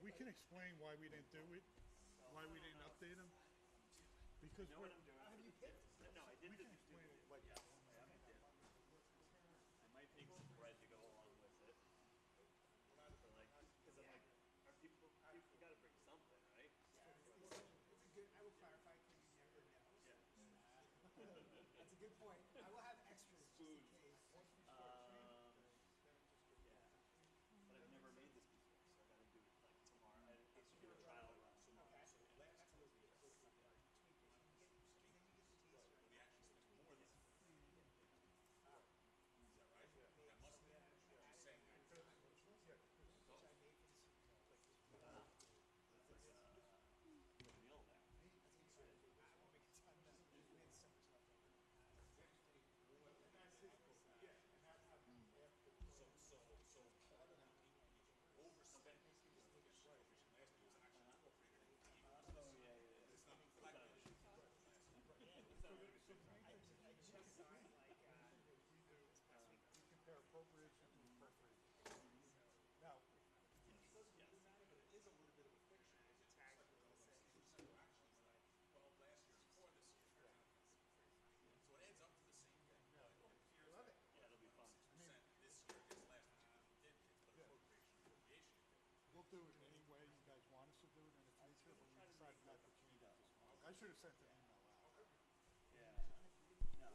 We can explain why we didn't do it, why we didn't update them. Because You know what I'm doing? Have you picked? No, I did we the can explain it like yes, I did. I might make some bread to go along with it. For like, because I'm like, are people got to bring something, right? Yeah, it's a good. I will clarify because you never know. Yeah. That's a good point. I will have extras just in Food. case. Yeah. But I've never made this before, so I got to do it like tomorrow. I have to do a trial run. Okay. So that's what we tweak it. Then you get the taste right. We actually spent more than right? That must have been just saying that. Which I made for this. It's like a meal there. That's exciting. I won't make a ton of that. We had so much left over. So overspent which last year was actually incorporated in the game. Oh yeah. It's not reflected. I just signed like this past week. we compare appropriation to appropriation. Now, It doesn't really matter, but it is a little bit of a fiction. It's like, so actually, it's like 12 last year, 4 this year. So it adds up to the same thing. But it appears Love it. Yeah, it'll be fun. 6% this year is last year. We did it, but appropriation. we'll do it any way you guys want us to do it in the future, but we decided not to change it this month. I should have sent an email out. Yeah. No.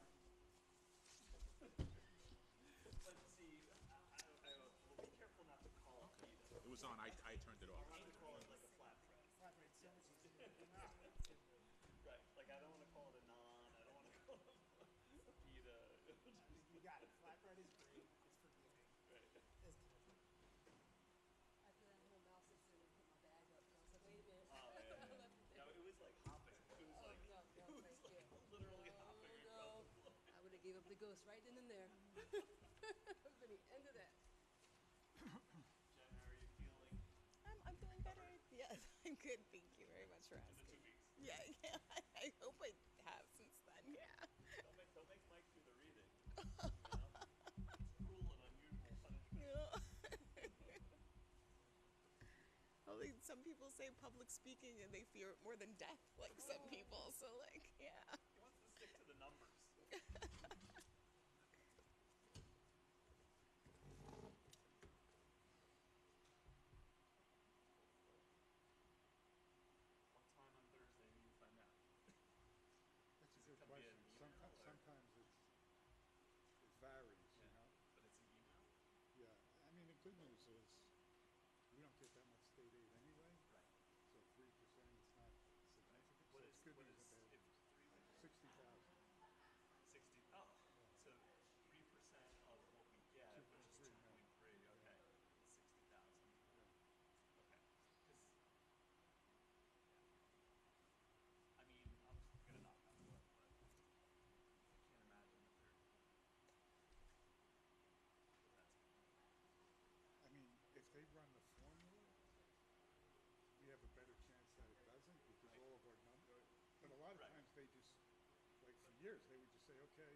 But see, we'll be careful not to call it pita. It was on. I turned it off. I want to call it like a flatbread. Flatbread so much easier. Right. Like I don't want to call it a naan. I don't want to call it a pita. You got it. Flatbread is great. It's forgiving. Right. It's delicious. I feel like I'm mouse and put my bag up. And I was like, wait a minute. Oh yeah. No, it was like hopping. It was like no, it was thank like you. literally hopping across No, the floor. I would have gave up the ghost right then and there. For the end of that. Jen, how are you feeling? I'm feeling better. Yes, I'm good. Thank you very much for In the asking. 2 weeks. Yeah, I hope I have since then. Yeah. Don't make Mike do the reading. You know? It's cruel and unusual punishment. Well, some people say public speaking and they fear it more than death, like some people. So, like, yeah. He wants to stick to the numbers. What time on Thursday do you find out? That's a Does it good come via question. email Sometimes, or- sometimes it varies, you know? But it's an email? Yeah, I mean, the good news is we don't get that much state aid anyway, Right. so 3% is not significant. What So is it's good what news is and bad if news. 3 $60,000. 60? Oh, so 3% of what we get, which is 2.3 2.3. Okay, 60,000. Okay, because I mean, I'm just gonna knock on wood, but I can't imagine that that's I mean, if they run the formula, we have a better chance that it doesn't because Right. all of our numbers. But a lot of Right. times they just, like for years, they would just say, okay,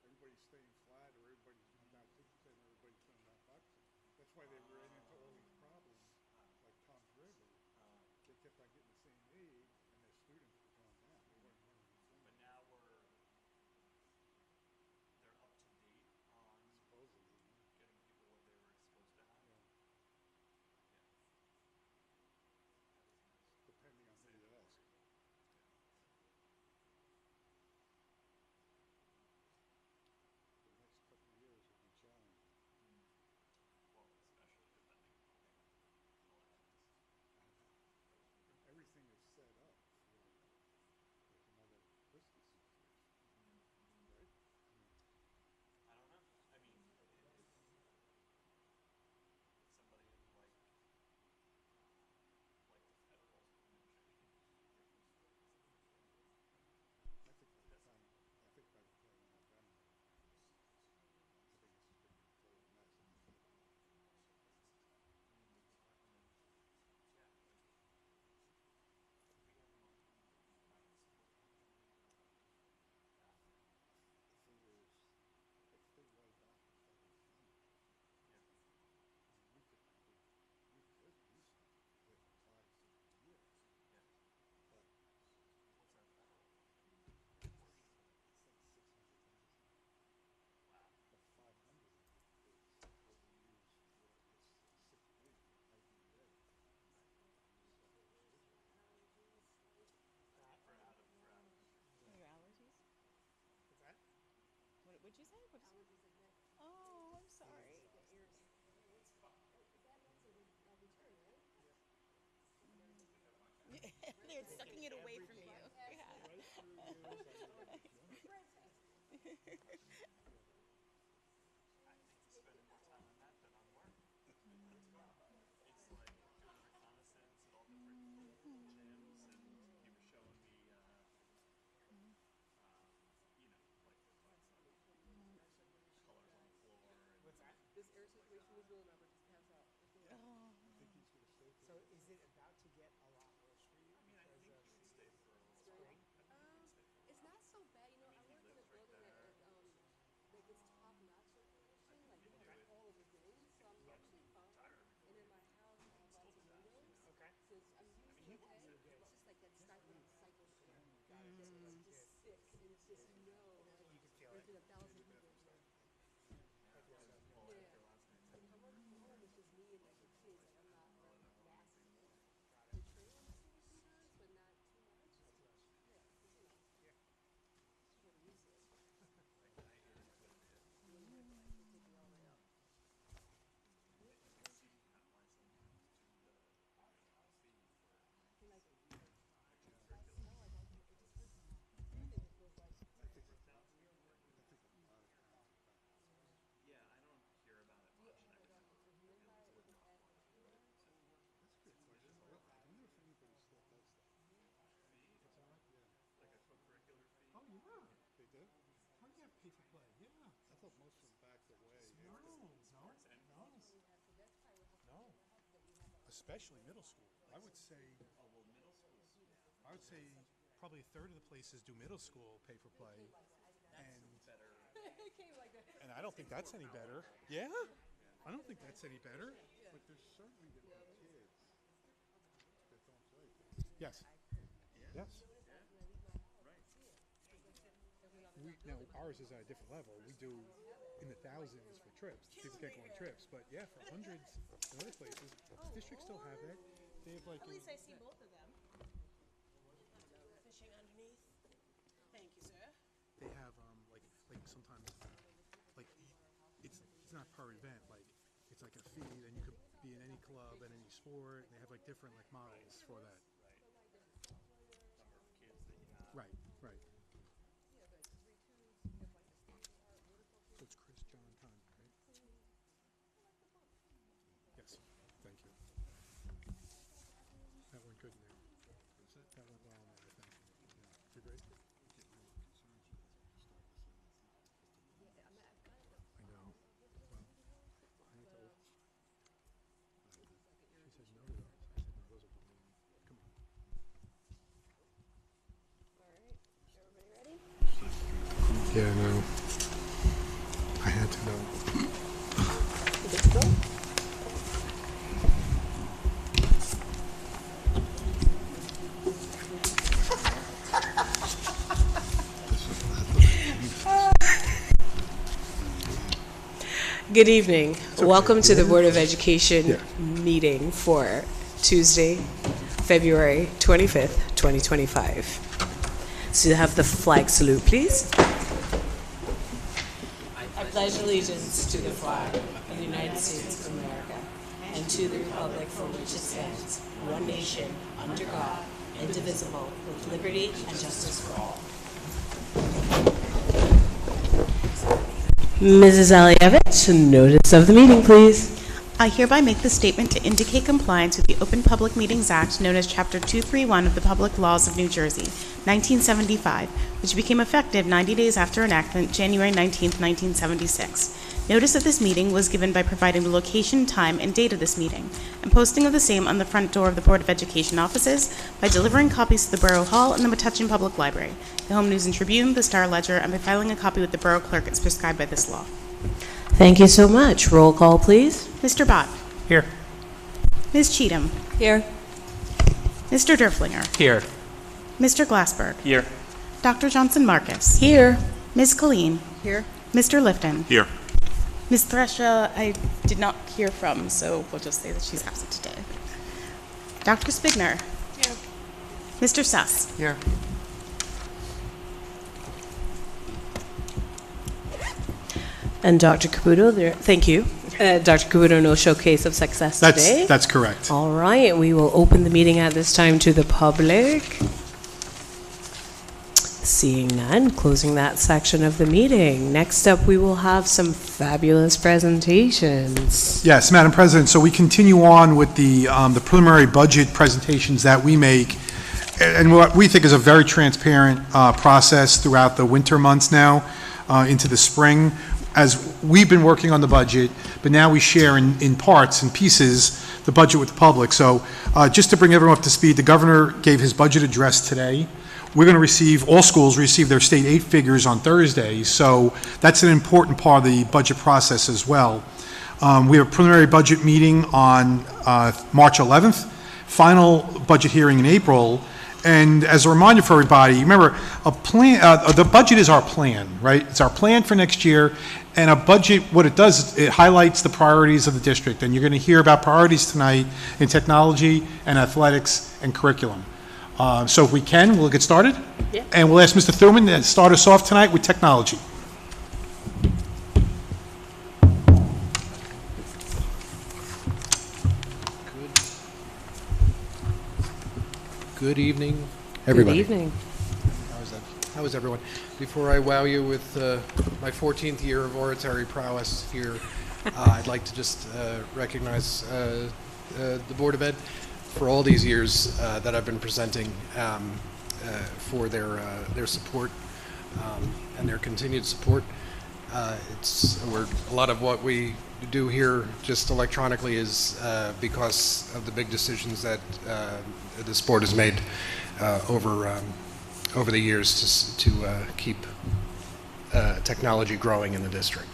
everybody's staying flat or everybody's going down 2% or everybody's going down 5%. That's why they ran into all these problems, like Tom's River. They kept on getting the same aid and their students were going down. They weren't running the formula. But now they're up to date on Supposedly, getting people what they were supposed to have. yeah. Yeah. That is nice. Depending on who you ask. The next couple of years will be challenging. Well, especially depending on What'd you say? What is it? Oh, I'm sorry. They're sucking it away from you. Yeah. Spending more time on that than on work. It's like doing reconnaissance at all different gyms, and you were showing me, like the colors on the floor. And What's that? This air situation was really about to pass out. Oh. I think he's gonna stay for So is it about to get a lot worse for you? I mean, I think you would stay for a little Spring? while. It's not so bad, you know. I work in a building that like it's top-notch circulation, like all of the things. So I'm actually fine. And in my house, I have lots of windows. Okay. So I'm usually okay. It's just like that stifling cycle shit. Got it. It's just sick, and it's just like You can feel there's it. been 1,000 people in here. Yeah. Like I'm working from home, it's just me and like the kids. Like I'm not around masses. The train industry sometimes, but not too much. Yeah, 'cause, you know. Yeah. It's what it is. I hate it when When my life will take me all the way up. you can see why sometimes too the fee for And like, if I smell like it just hurts everything. It feels like. I think a lot of towns are back. yeah, I don't hear about it much. I Like just the humidifier is an ad. That's a good question. I wonder if anybody still does that. fee, What's that? Yeah. like a co-curricular fee. Oh, yeah. They do? Oh, yeah, pay for play, yeah. I thought most of them backed away. No, after- no, Sports and no, We have, so that's probably what no. helps that you have that. Especially middle school. I would say, Oh, well, middle schools. I would say probably a third of the places do middle school pay for play. And, Better. It came like that. and I don't think that's any better. Yeah? I don't think that's any better. But there's certainly going to be kids that don't play. Yes. Yes. Right. Now, ours is at a different level. We do in the thousands for trips. People can't go on trips. But yeah, for hundreds in other places, districts still have that. They have like At least I see both of them. Fishing underneath. Thank you, sir. they have like sometimes like it's not per event, like it's like a fee, then you could be in any club and any sport, and they have like different like models for that. Number of kids that you have. Right. So it's Chris, John, Con, right? Yes, thank you. That went good in there. That went well in there, I think. Yeah. You're great? I know. Well, I had to. She said no to those. I said no, those are balloon. Come on. All right. Everybody ready? Yeah, no. I had to know. Good evening. Welcome to the Board of Education meeting for Tuesday, February 25th, 2025. So you have the flag salute, please. I pledge allegiance to the flag of the United States of America and to the republic for which it stands, one nation, under God, indivisible, with liberty and justice for all. Mrs. Alievich, notice of the meeting, please. I hereby make this statement to indicate compliance with the Open Public Meetings Act, known as Chapter 231 of the Public Laws of New Jersey, 1975, which became effective 90 days after enactment, January 19, 1976. Notice of this meeting was given by providing the location, time, and date of this meeting, and posting of the same on the front door of the Board of Education offices, by delivering copies to the Borough Hall and the Metuchen Public Library, the Home News and Tribune, the Star Ledger, and by filing a copy with the Borough Clerk as prescribed by this law. Thank you so much. Roll call, please. Mr. Bott. Here. Ms. Cheatham. Here. Mr. Derflinger. Here. Mr. Glassberg. Here. Dr. Johnson Marcus. Here. Ms. Colleen. Here. Mr. Lifton. Here. Ms. Thresha, I did not hear from, so we'll just say that she's absent today. Dr. Spigner. Here. Mr. Suss. Here. And Dr. Caputo, thank you. Dr. Caputo, no showcase of success today. That's correct. All right, we will open the meeting at this time to the public. Seeing none, closing that section of the meeting. Next up, we will have some fabulous presentations. Yes, Madam President, so we continue on with the preliminary budget presentations that we make, and what we think is a very transparent process throughout the winter months now into the spring. As we've been working on the budget, but now we share in parts and pieces the budget with the public. So just to bring everyone up to speed, the governor gave his budget address today. We're going to receive, all schools receive their state aid figures on Thursday, so that's an important part of the budget process as well. We have a preliminary budget meeting on March 11th, final budget hearing in April, and as a reminder for everybody, remember, the budget is our plan, right? It's our plan for next year, and a budget, what it does, it highlights the priorities of the district, and you're going to hear about priorities tonight in technology and athletics and curriculum. So if we can, we'll get started. Yeah. And we'll ask Mr. Thurman to start us off tonight with technology. Good evening, everybody. Good evening. How is everyone? Before I wow you with my 14th year of oratory prowess here, I'd like to just recognize the Board of Ed for all these years that I've been presenting for their support and their continued support. A lot of what we do here just electronically is because of the big decisions that this board has made over the years to keep technology growing in the district.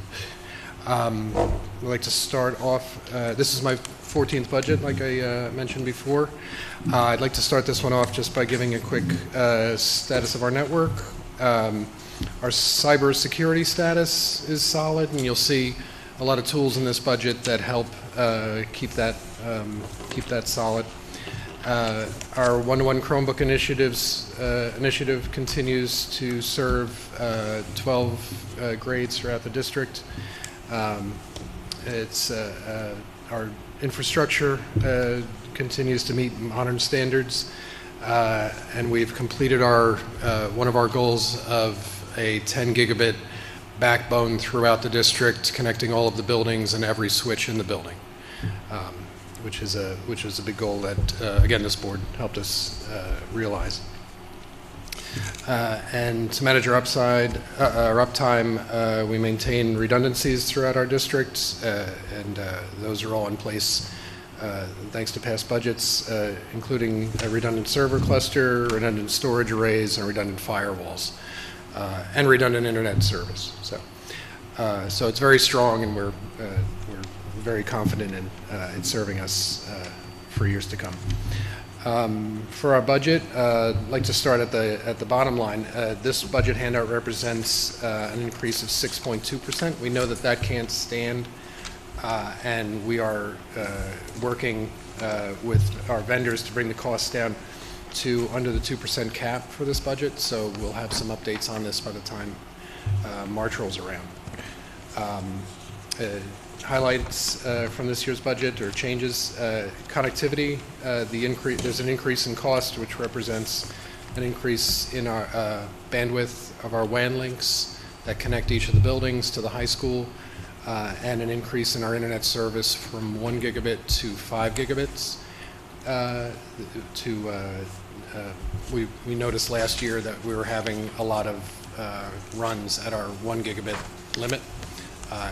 I'd like to start off, this is my 14th budget, like I mentioned before. I'd like to start this one off just by giving a quick status of our network. Our cybersecurity status is solid, and you'll see a lot of tools in this budget that help keep that solid. Our one-to-one Chromebook initiative continues to serve 12 grades throughout the district. Our infrastructure continues to meet modern standards, and we've completed one of our goals of a 10 gigabit backbone throughout the district, connecting all of the buildings and every switch in the building, which is a big goal that again this board helped us realize. And to manage our uptime, we maintain redundancies throughout our district, and those are all in place thanks to past budgets, including a redundant server cluster, redundant storage arrays, and redundant firewalls, and redundant internet service. So it's very strong, and we're very confident in serving us for years to come. For our budget, I'd like to start at the bottom line. This budget handout represents an increase of 6.2%. We know that can't stand, and we are working with our vendors to bring the costs down to under the 2% cap for this budget. So we'll have some updates on this by the time March rolls around. Highlights from this year's budget or changes: connectivity. There's an increase in cost, which represents an increase in our bandwidth of our WAN links that connect each of the buildings to the high school, and an increase in our internet service from 1 gigabit to 5 gigabits. We noticed last year that we were having a lot of runs at our 1 gigabit limit.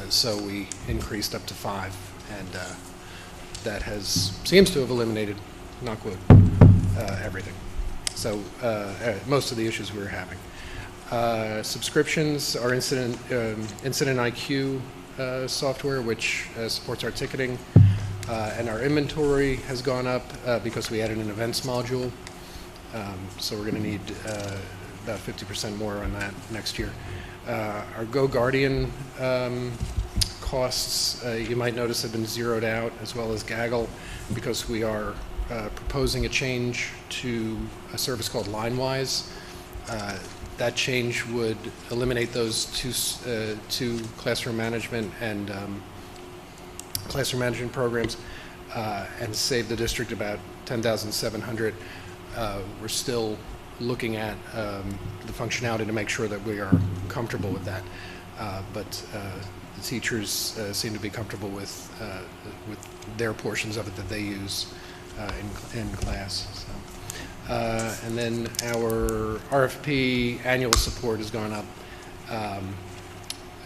So we increased up to 5, and that seems to have eliminated, knock wood, everything. So most of the issues we were having. Subscriptions, our Incident IQ software, which supports our ticketing, and our inventory has gone up because we added an events module. So we're going to need about 50% more on that next year. Our Go Guardian costs, you might notice, have been zeroed out, as well as Gaggle, because we are proposing a change to a service called LineWise. That change would eliminate those two classroom management and classroom management programs and save the district about $10,700. We're still looking at the functionality to make sure that we are comfortable with that, but the teachers seem to be comfortable with their portions of it that they use in class. So. And then our RFP annual support has gone up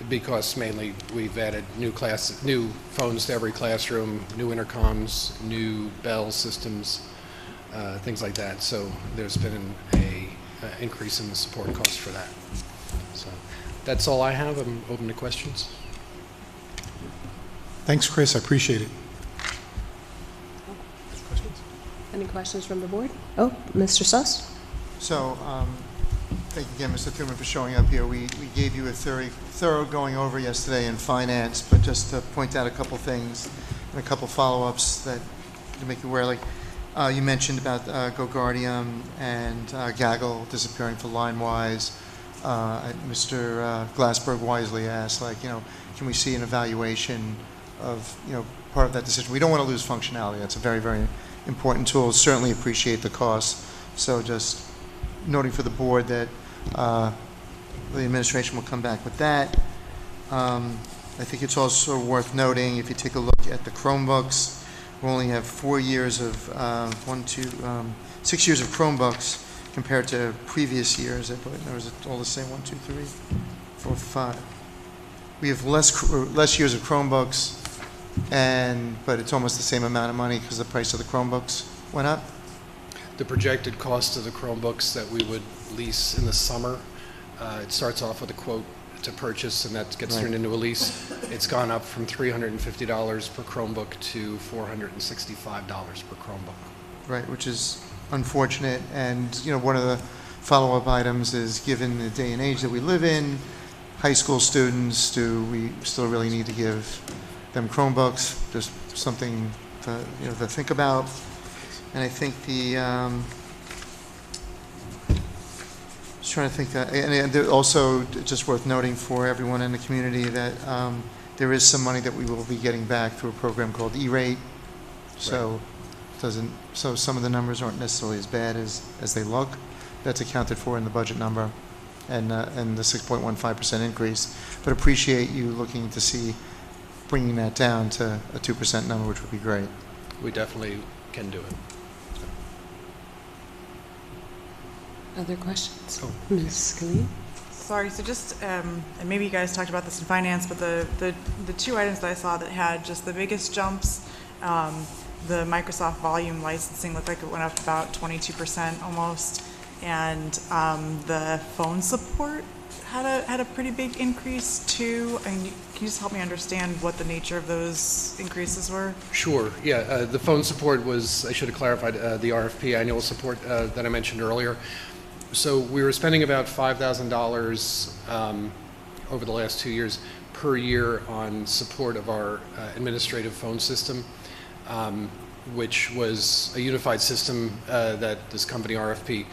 because mainly we've added new phones to every classroom, new intercoms, new bell systems, things like that. So there's been an increase in the support cost for that. So that's all I have. I'm open to questions. Thanks, Chris. I appreciate it. Any questions from the board? Oh, Mr. Suss? So, thank you again, Mr. Thuman, for showing up here. We gave you a thorough going over yesterday in finance, but just to point out a couple things and a couple follow-ups that to make you aware, like you mentioned about GoGuardium and Gaggle disappearing for LineWise. Mr. Glassberg wisely asked, like, can we see an evaluation of, part of that decision? We don't want to lose functionality. That's a very, very important tool. Certainly appreciate the cost. So just noting for the board that the administration will come back with that. I think it's also worth noting, if you take a look at the Chromebooks, we only have 6 years of Chromebooks compared to previous years. I believe there was all the same, 1, 2, 3, 4, 5. We have less years of Chromebooks, but it's almost the same amount of money because the price of the Chromebooks went up. The projected cost of the Chromebooks that we would lease in the summer, it starts off with a quote to purchase, and that gets turned into a lease. It's gone up from $350 per Chromebook to $465 per Chromebook. Right, which is unfortunate. And one of the follow-up items is, given the day and age that we live in, high school students, do we still really need to give them Chromebooks? Just something to think about. And I think just trying to think that, and also just worth noting for everyone in the community that there is some money that we will be getting back through a program called E-Rate. So so some of the numbers aren't necessarily as bad as they look. That's accounted for in the budget number, and the 6.15% increase. But appreciate you looking to see bringing that down to a 2% number, which would be great. We definitely can do it. Other questions? Oh. Ms. Khalid? Sorry, so just, and maybe you guys talked about this in finance, but the two items that I saw that had just the biggest jumps, the Microsoft volume licensing looked like it went up about 22% almost, and the phone support had a pretty big increase too. And can you just help me understand what the nature of those increases were? Sure. Yeah. The phone support was, I should have clarified, the RFP annual support that I mentioned earlier. So we were spending about $5,000 over the last 2 years per year on support of our administrative phone system, which was a unified system that this company RFP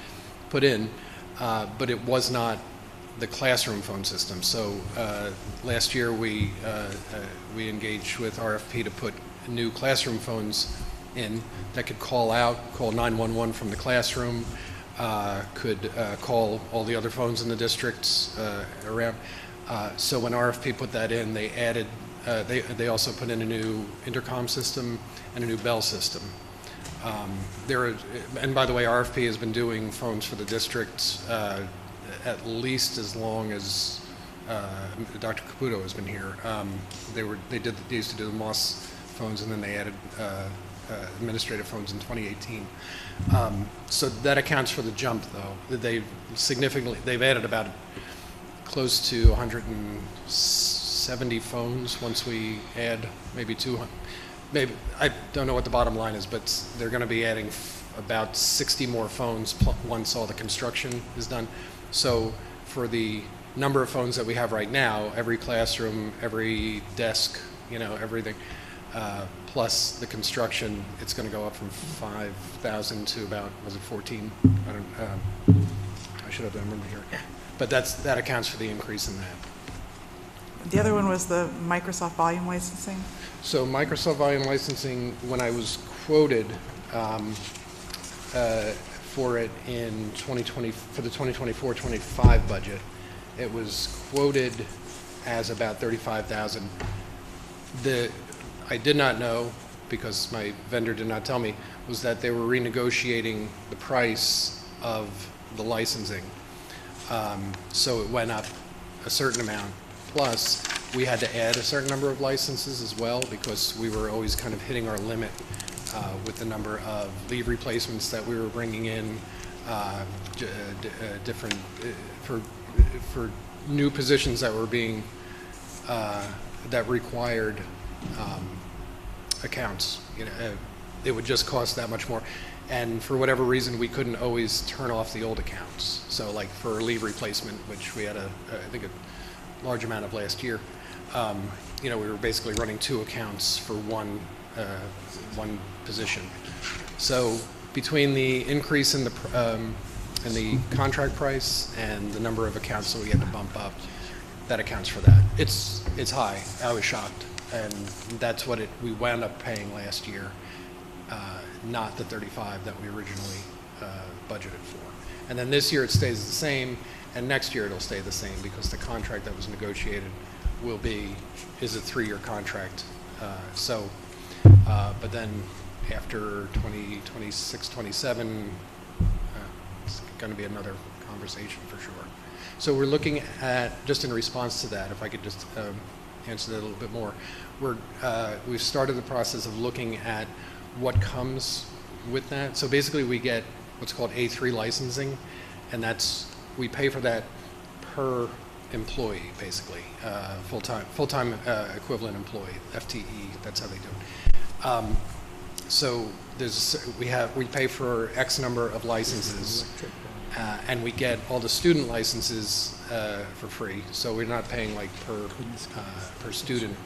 put in, but it was not the classroom phone system. So last year we engaged with RFP to put new classroom phones in that could call 911 from the classroom, could call all the other phones in the districts around. So when RFP put that in, they added, they also put in a new intercom system and a new bell system. And by the way, RFP has been doing phones for the district at least as long as Dr. Caputo has been here. They used to do the Moss phones, and then they added administrative phones in 2018. So that accounts for the jump, though. They've added about close to 170 phones once we add maybe 200. Maybe, I don't know what the bottom line is, but they're going to be adding about 60 more phones once all the construction is done. So for the number of phones that we have right now, every classroom, every desk, everything, plus the construction, it's going to go up from 5,000 to about, was it 14? I should have the number here. But that accounts for the increase in that. The other one was the Microsoft volume licensing. So Microsoft volume licensing, when I was quoted for it in 2020, for the 2024-25 budget, it was quoted as about $35,000. I did not know, because my vendor did not tell me, was that they were renegotiating the price of the licensing. So it went up a certain amount. Plus, we had to add a certain number of licenses as well, because we were always kind of hitting our limit with the number of leave replacements that we were bringing in, different for new positions that were being that required accounts. It would just cost that much more, and for whatever reason, we couldn't always turn off the old accounts. So, like for leave replacement, which we had I think a large amount of last year. We were basically running 2 accounts for one position. So between the increase in the contract price and the number of accounts that we had to bump up, that accounts for that. It's high. I was shocked, and that's what we wound up paying last year, not the 35 that we originally budgeted for. And then this year it stays the same, and next year it'll stay the same, because the contract that was negotiated is a 3-year contract. But then after 2026, 27, it's going to be another conversation for sure. So we're looking at, just in response to that, if I could just answer that a little bit more, we've started the process of looking at what comes with that. So basically we get what's called A3 licensing, and we pay for that per employee, basically, full-time equivalent employee, FTE. That's how they do it. So we pay for X number of licenses, and we get all the student licenses for free. So we're not paying like per student.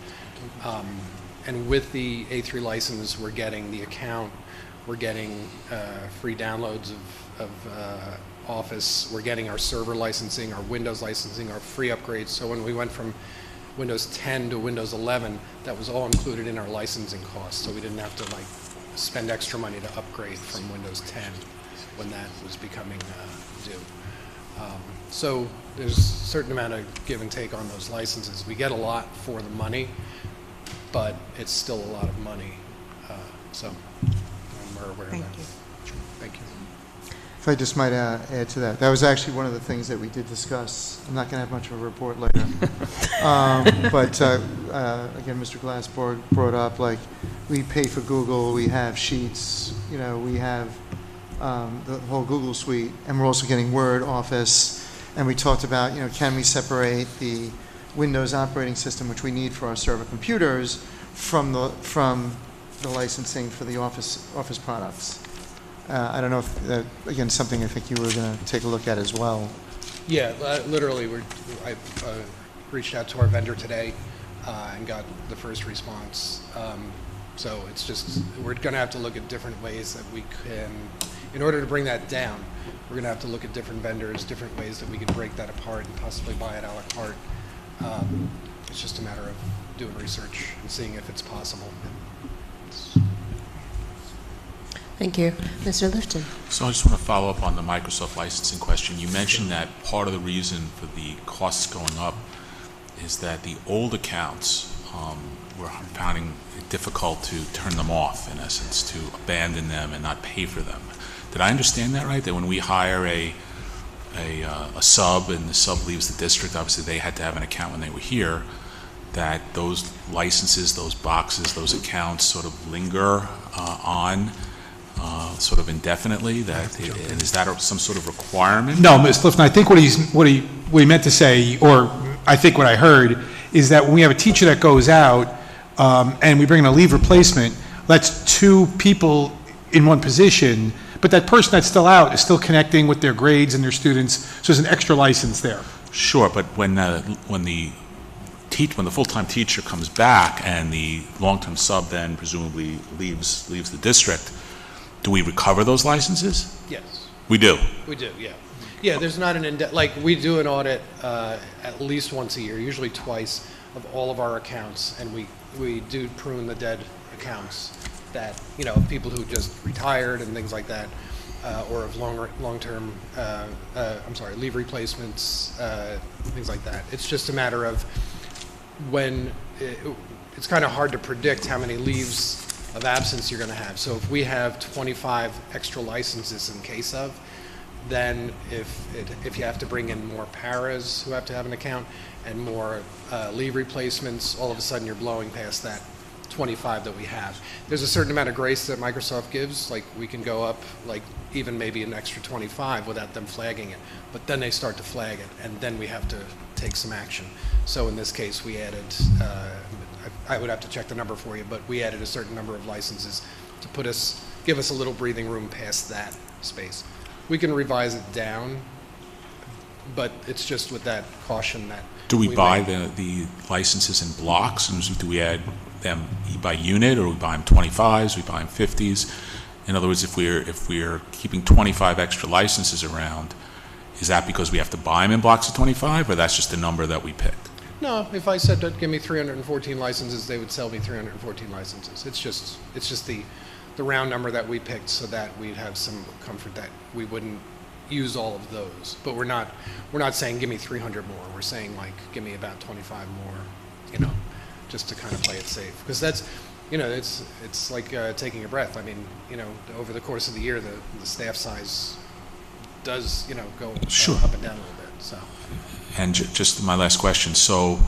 And with the A3 license, we're getting the account, we're getting free downloads of Office, we're getting our server licensing, our Windows licensing, our free upgrades. So when we went from Windows 10 to Windows 11, that was all included in our licensing costs. So we didn't have to spend extra money to upgrade from Windows 10 when that was becoming due. So there's a certain amount of give and take on those licenses. We get a lot for the money, but it's still a lot of money. So we're aware of that. Thank you. If I just might add to that, that was actually one of the things that we did discuss. I'm not going to have much of a report later. But again, Mr. Glass brought up, we pay for Google, we have Sheets, we have the whole Google suite, and we're also getting Word, Office, and we talked about, can we separate the Windows operating system, which we need for our server computers, from the licensing for the Office products. I don't know if that, again, something I think you were going to take a look at as well. Yeah, literally, I reached out to our vendor today and got the first response. So it's just, we're going to have to look at different ways that we can, in order to bring that down, we're going to have to look at different vendors, different ways that we could break that apart and possibly buy it a la carte. It's just a matter of doing research and seeing if it's possible. Thank you. Mr. Lifton. So I just want to follow up on the Microsoft licensing question. You mentioned that part of the reason for the costs going up is that the old accounts were finding it difficult to turn them off, in essence, to abandon them and not pay for them. Did I understand that right? That when we hire a sub and the sub leaves the district, obviously they had to have an account when they were here, that those licenses, those boxes, those accounts sort of linger on sort of indefinitely? And is that some sort of requirement? No, Ms. Lifton, I think what he meant to say, or I think what I heard, is that when we have a teacher that goes out and we bring in a leave replacement, that's 2 people in one position, but that person that's still out is still connecting with their grades and their students, so there's an extra license there. Sure, but when the full-time teacher comes back and the long-term sub then presumably leaves the district, do we recover those licenses? Yes. We do? We do, yeah. Yeah, there's not an like we do an audit at least once a year, usually twice, of all of our accounts, and we do prune the dead accounts that, you know, people who just retired and things like that, or of long-term, leave replacements, things like that. It's just a matter of when it's kind of hard to predict how many leaves of absence you're going to have. So if we have 25 extra licenses in case of, then if you have to bring in more paras who have to have an account and more leave replacements, all of a sudden you're blowing past that 25 that we have. There's a certain amount of grace that Microsoft gives, like we can go up like even maybe an extra 25 without them flagging it, but then they start to flag it and then we have to take some action. So in this case we added, I would have to check the number for you, but we added a certain number of licenses to give us a little breathing room past that space. We can revise it down, but it's just with that caution that. Do we buy the licenses in blocks, and do we add them by unit, or we buy them 25s, we buy them 50s? In other words, if we're keeping 25 extra licenses around, is that because we have to buy them in blocks of 25, or that's just a number that we picked? No, if I said give me 314 licenses, they would sell me 314 licenses. It's just the round number that we picked, so that we'd have some comfort that we wouldn't use all of those. But we're not saying give me 300 more. We're saying like give me about 25 more, you know, just to kind of play it safe. Because that's, you know, it's like taking a breath. I mean, you know, over the course of the year, the staff size does, you know, go up and down a little bit. So. And just my last question. So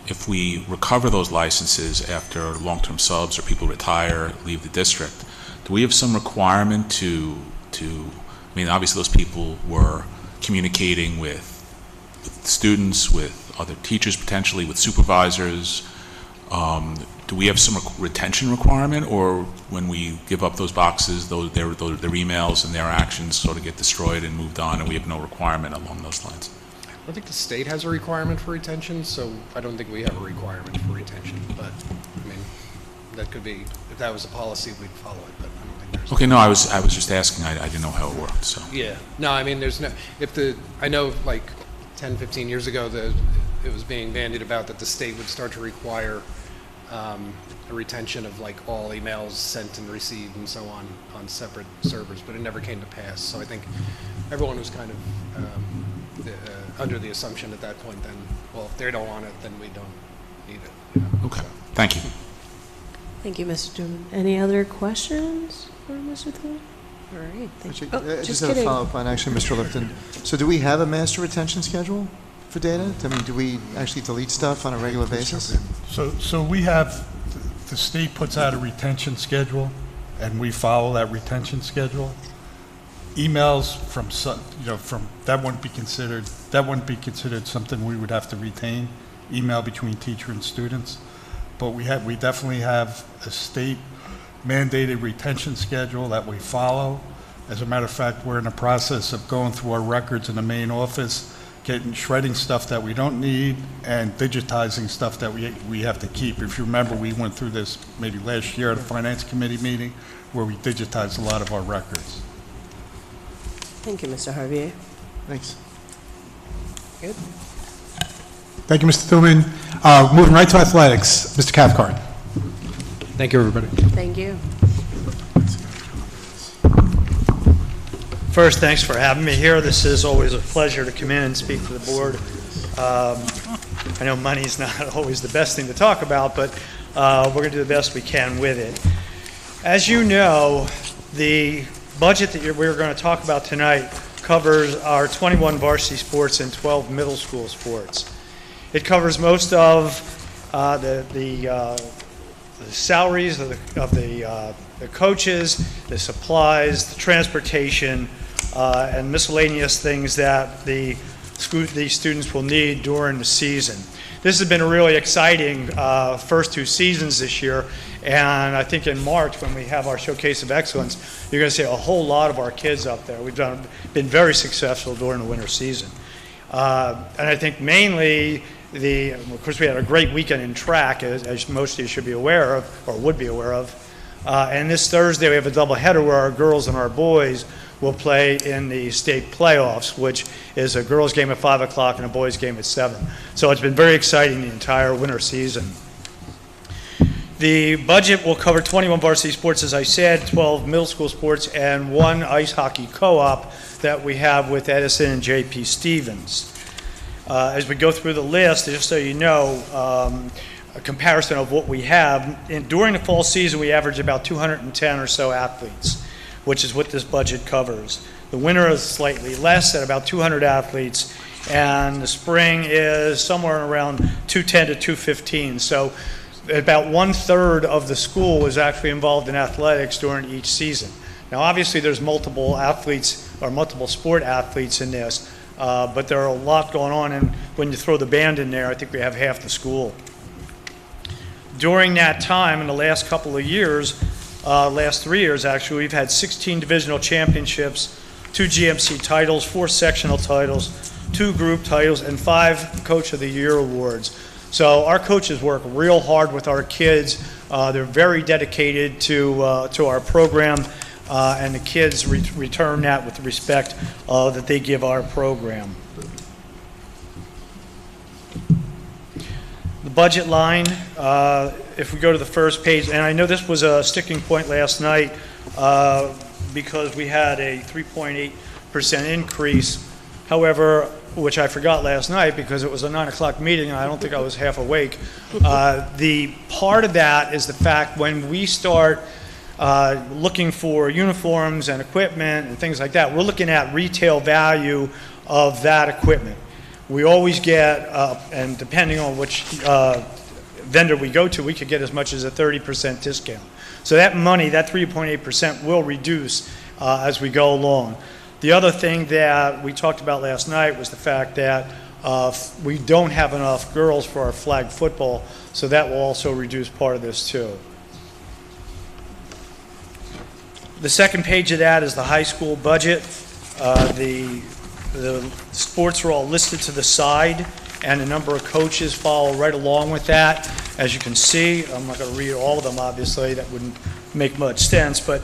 if we recover those licenses after long-term subs or people retire, leave the district, do we have some requirement to I mean, obviously those people were communicating with students, with other teachers potentially, with supervisors. Do we have some retention requirement, or when we give up those boxes, their emails and their actions sort of get destroyed and moved on, and we have no requirement along those lines? I think the state has a requirement for retention, so I don't think we have a requirement for retention. But I mean, that could be, if that was a policy, we'd follow it. But I don't think there's. Okay, no, I was just asking. I didn't know how it worked. So. Yeah, no, I mean, there's no. I know like 10, 15 years ago, it was being bandied about that the state would start to require a retention of like all emails sent and received and so on separate servers, but it never came to pass. So I think everyone was kind of under the assumption at that point then, well, if they don't want it, then we don't need it. You know? Okay, thank you. Thank you, Mr. Dooman. Any other questions for Mr. Dooman? All right. Thank you. Just have a follow-up on actually, Mr. Lipton. So do we have a master retention schedule for data? I mean, do we actually delete stuff on a regular basis? So we have, the state puts out a retention schedule, and we follow that retention schedule. Emails from that wouldn't be considered something we would have to retain. Email between teacher and students, but we definitely have a state mandated retention schedule that we follow. As a matter of fact, we're in the process of going through our records in the main office, shredding stuff that we don't need and digitizing stuff that we have to keep. If you remember, we went through this maybe last year at a finance committee meeting where we digitized a lot of our records. Thank you, Mr. Harvier. Thanks. Good. Thank you, Mr. Thuman. Moving right to athletics, Mr. Cathcart. Thank you, everybody. Thank you. First, thanks for having me here. This is always a pleasure to come in and speak to the board. I know money's not always the best thing to talk about, but we're going to do the best we can with it. As you know, the budget that we're going to talk about tonight covers our 21 varsity sports and 12 middle school sports. It covers most of the salaries of the coaches, the supplies, the transportation, and miscellaneous things that the students will need during the season. This has been a really exciting first two seasons this year, and I think in March when we have our Showcase of Excellence, you're going to see a whole lot of our kids up there. We've been very successful during the winter season. And I think mainly of course we had a great weekend in track, as most of you should be aware of, or would be aware of. And this Thursday we have a doubleheader where our girls and our boys will play in the state playoffs, which is a girls' game at 5 o'clock and a boys' game at 7. So it's been very exciting the entire winter season. The budget will cover 21 varsity sports, as I said, 12 middle school sports, and 1 ice hockey co-op that we have with Edison and J.P. Stevens. As we go through the list, just so you know, a comparison of what we have, during the fall season, we average about 210 or so athletes, which is what this budget covers. The winter is slightly less, at about 200 athletes, and the spring is somewhere around 210 to 215. So about 1/3 of the school is actually involved in athletics during each season. Now, obviously, there's multiple athletes or multiple sport athletes in this, but there are a lot going on, and when you throw the band in there, I think we have half the school. During that time, in the last couple of years, last 3 years actually, we've had 16 divisional championships, 2 GMC titles, 4 sectional titles, 2 group titles, and 5 Coach of the Year awards. So our coaches work real hard with our kids. They're very dedicated to our program, and the kids return that with the respect that they give our program. The budget line, if we go to the first page, and I know this was a sticking point last night because we had a 3.8% increase. However, which I forgot last night because it was a 9 o'clock meeting and I don't think I was half awake. The part of that is the fact when we start looking for uniforms and equipment and things like that, we're looking at retail value of that equipment. We always get, and depending on which vendor we go to, we could get as much as a 30% discount. So that money, that 3.8%, will reduce as we go along. The other thing that we talked about last night was the fact that we don't have enough girls for our flag football, so that will also reduce part of this too. The second page of that is the high school budget. The sports are all listed to the side, and the number of coaches follow right along with that. As you can see, I'm not going to read all of them, obviously, that wouldn't make much sense, but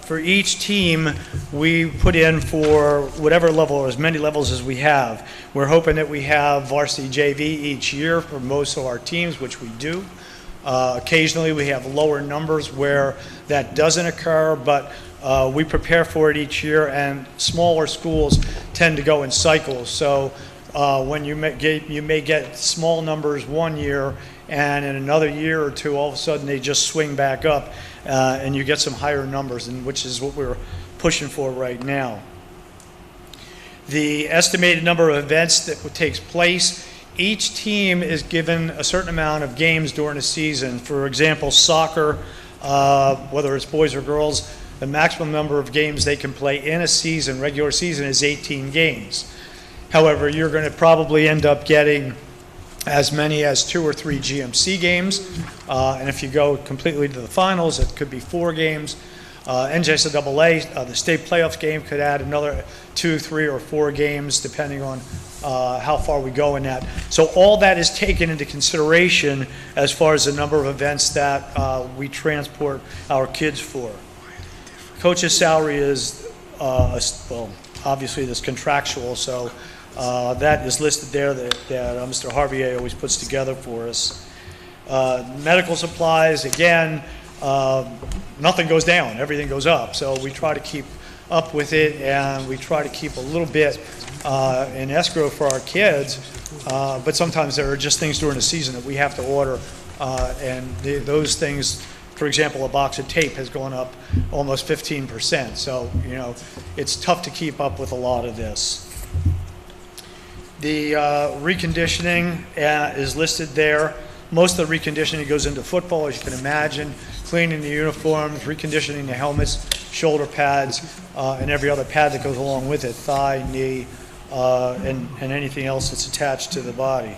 for each team, we put in for whatever level, or as many levels as we have. We're hoping that we have varsity JV each year for most of our teams, which we do. Occasionally, we have lower numbers where that doesn't occur, but we prepare for it each year, and smaller schools tend to go in cycles. So when you may get small numbers one year, and in another year or two, all of a sudden they just swing back up, and you get some higher numbers, and which is what we're pushing for right now. The estimated number of events that takes place, each team is given a certain amount of games during the season. For example, soccer, whether it's boys or girls, the maximum number of games they can play in a season, regular season, is 18 games. However, you're going to probably end up getting as many as 2 or 3 GMC games, and if you go completely to the finals, it could be 4 games. NJSAA, the state playoffs game, could add another 2, 3, or 4 games, depending on how far we go in that. So all that is taken into consideration as far as the number of events that we transport our kids for. Coach's salary is, well, obviously this contractual, so that is listed there that Mr. Harvier always puts together for us. Medical supplies, again, nothing goes down, everything goes up. So we try to keep up with it, and we try to keep a little bit in escrow for our kids, but sometimes there are just things during the season that we have to order, and those things, for example, a box of tape has gone up almost 15%. So, you know, it's tough to keep up with a lot of this. The reconditioning is listed there. Most of the reconditioning goes into football, as you can imagine, cleaning the uniforms, reconditioning the helmets, shoulder pads, and every other pad that goes along with it, thigh, knee, and anything else that's attached to the body.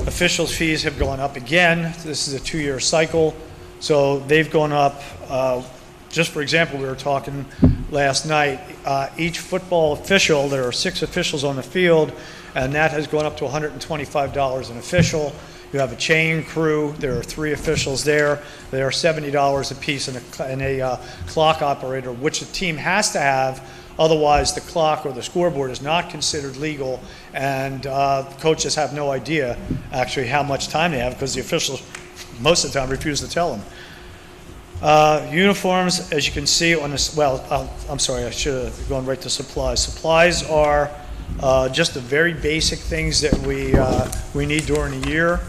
Officials' fees have gone up again. This is a 2-year cycle, so they've gone up. Just for example, we were talking last night, each football official, there are 6 officials on the field, and that has gone up to $125 an official. You have a chain crew. There are 3 officials there. They are $70 apiece, and a clock operator, which the team has to have. Otherwise, the clock or the scoreboard is not considered legal, and coaches have no idea actually how much time they have because the officials most of the time refuse to tell them. Uniforms, as you can see on this, I'm sorry, I should have gone right to supplies. Supplies are just the very basic things that we need during the year.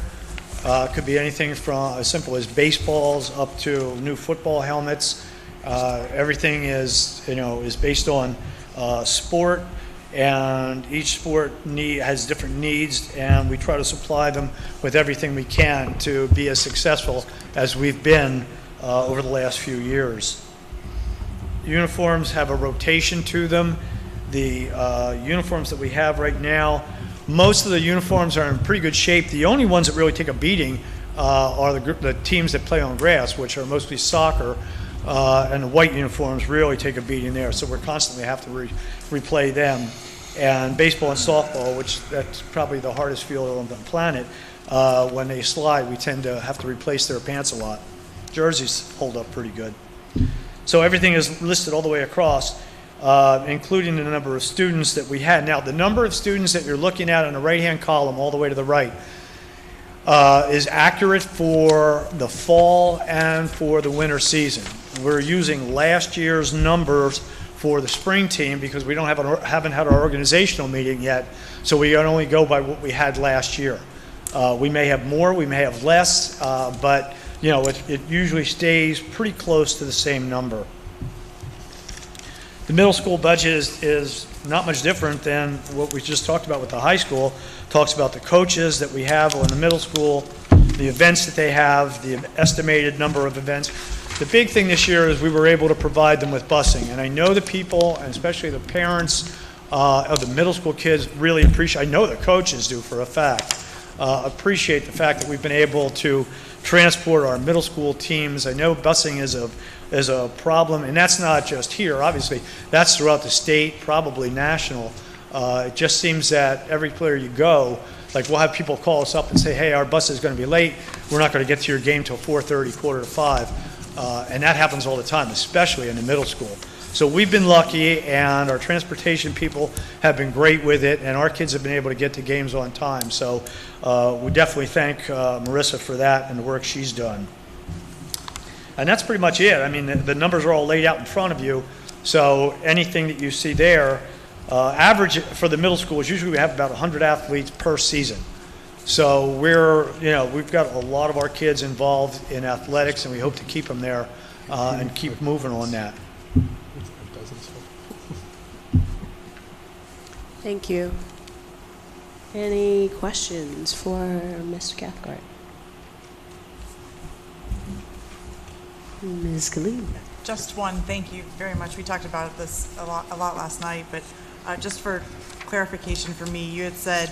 Could be anything from as simple as baseballs up to new football helmets. Everything is based on sport, and each sport has different needs, and we try to supply them with everything we can to be as successful as we've been over the last few years. Uniforms have a rotation to them. The uniforms that we have right now, most of the uniforms are in pretty good shape. The only ones that really take a beating are the teams that play on grass, which are mostly soccer, and the white uniforms really take a beating there, so we're constantly have to replay them. And baseball and softball, which that's probably the hardest field on the planet, when they slide, we tend to have to replace their pants a lot. Jerseys hold up pretty good. So everything is listed all the way across, including the number of students that we had. Now, the number of students that you're looking at on the right-hand column all the way to the right is accurate for the fall and for the winter season. We're using last year's numbers for the spring team because we haven't had our organizational meeting yet, so we can only go by what we had last year. We may have more, we may have less, but it usually stays pretty close to the same number. The middle school budget is not much different than what we just talked about with the high school. Talks about the coaches that we have on the middle school, the events that they have, the estimated number of events. The big thing this year is we were able to provide them with busing, and I know the people, and especially the parents of the middle school kids, really appreciate. I know the coaches do for a fact. Appreciate the fact that we've been able to transport our middle school teams. I know busing is a problem, and that's not just here. Obviously, that's throughout the state, probably national. It just seems that every player you go, like we'll have people call us up and say, "Hey, our bus is going to be late. We're not going to get to your game till 4:30, 4:45," and that happens all the time, especially in the middle school. So we've been lucky, and our transportation people have been great with it, and our kids have been able to get to games on time. So we definitely thank Marissa for that and the work she's done. And that's pretty much it. I mean, the numbers are all laid out in front of you, so anything that you see there, average for the middle school is usually we have about 100 athletes per season. So we've got a lot of our kids involved in athletics, and we hope to keep them there and keep moving on that. Thank you. Any questions for Mr. Cathcart? Ms. Khalid. Just one, thank you very much. We talked about this a lot last night, but just for clarification for me, you had said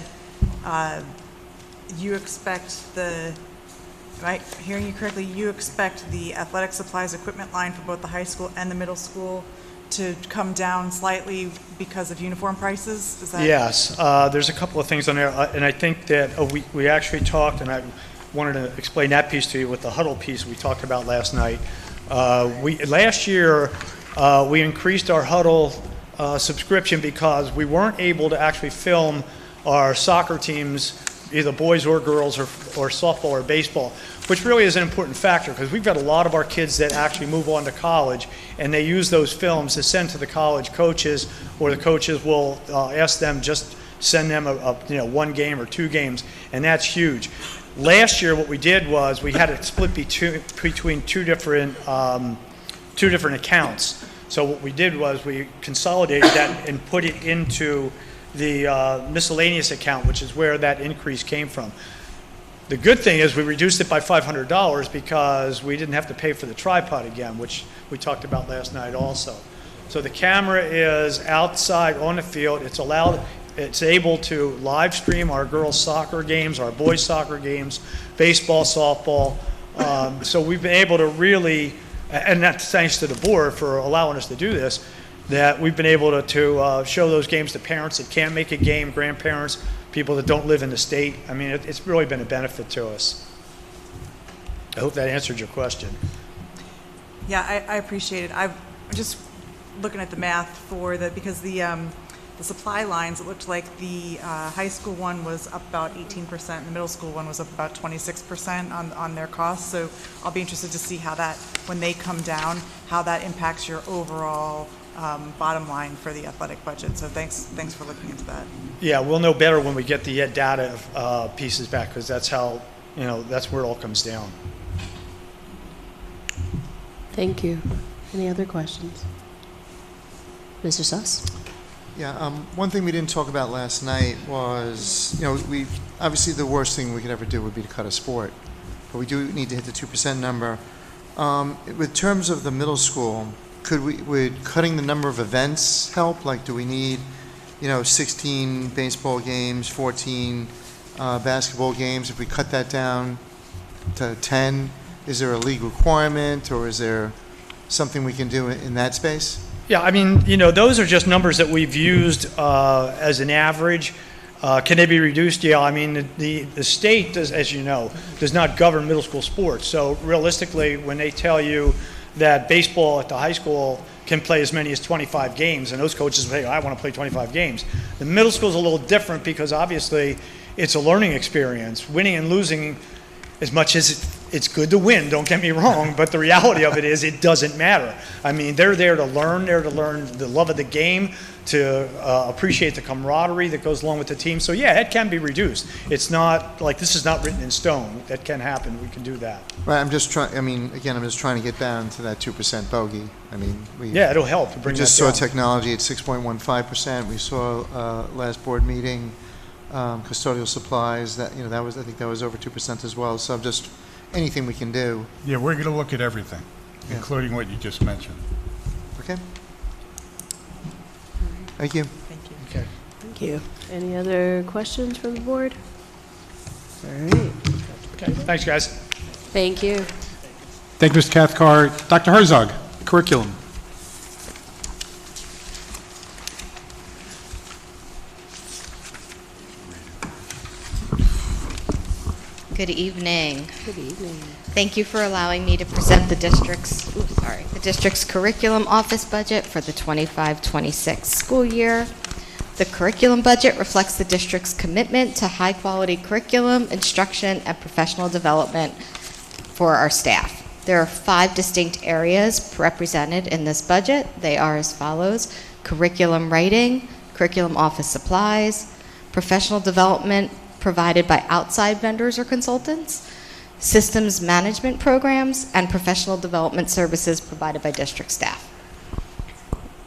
you expect am I hearing you correctly, you expect the athletic supplies equipment line for both the high school and the middle school to come down slightly because of uniform prices? Is that? Yes, there's a couple of things on there, and I think that we actually talked, and I wanted to explain that piece to you with the huddle piece we talked about last night. Last year, we increased our huddle subscription because we weren't able to actually film our soccer teams, either boys or girls, or softball or baseball, which really is an important factor because we've got a lot of our kids that actually move on to college, and they use those films to send to the college coaches, or the coaches will ask them just send them one game or 2 games, and that's huge. Last year, what we did was we had it split between two different accounts. So what we did was we consolidated that and put it into the miscellaneous account, which is where that increase came from. The good thing is we reduced it by $500 because we didn't have to pay for the tripod again, which we talked about last night also. So the camera is outside on the field. It's able to live stream our girls' soccer games, our boys' soccer games, baseball, softball. So we've been able to really, and that's thanks to the board for allowing us to do this, that we've been able to show those games to parents that can't make a game, grandparents, people that don't live in the state. I mean, it's really been a benefit to us. I hope that answered your question. Yeah, I appreciate it. I'm just looking at the math for because the supply lines, it looked like the high school one was up about 18%, and the middle school one was up about 26% on their costs. So I'll be interested to see how that, when they come down, how that impacts your overall bottom line for the athletic budget. So thanks for looking into that. Yeah, we'll know better when we get the data pieces back, because that's how, that's where it all comes down. Thank you. Any other questions? Mr. Suss? Yeah, one thing we didn't talk about last night was, we obviously the worst thing we could ever do would be to cut a sport, but we do need to hit the 2% number. With terms of the middle school, would cutting the number of events help? Like, do we need, 16 baseball games, 14 basketball games? If we cut that down to 10, is there a league requirement, or is there something we can do in that space? Yeah, I mean, those are just numbers that we've used as an average. Can they be reduced? Yeah, I mean, the state, does, as you know, does not govern middle school sports. So realistically, when they tell you that baseball at the high school can play as many as 25 games, and those coaches say, I want to play 25 games. The middle school is a little different because obviously it's a learning experience. Winning and losing, as much as it's good to win, don't get me wrong, but the reality of it is it doesn't matter. I mean, they're there to learn the love of the game, to appreciate the camaraderie that goes along with the team. So yeah, it can be reduced. It's not like this is not written in stone. That can happen. We can do that. Right. I'm just trying to get down to that 2% bogey. I mean, yeah, it'll help to bring we just that down. saw technology at 6.15%. We saw last board meeting custodial supplies that I think that was over 2% as well. So just anything we can do. Yeah, we're going to look at everything, including what you just mentioned. Okay. Thank you. Thank you. Okay. Thank you. Any other questions from the board? All right. Okay. Thanks, guys. Thank you. Thank you, Mr. Cathcart. Dr. Herzog, curriculum. Good evening. Good evening. Thank you for allowing me to present the district's curriculum office budget for the 25-26 school year. The curriculum budget reflects the district's commitment to high-quality curriculum, instruction, and professional development for our staff. There are 5 distinct areas represented in this budget. They are as follows: curriculum writing, curriculum office supplies, professional development provided by outside vendors or consultants, systems management programs, and professional development services provided by district staff.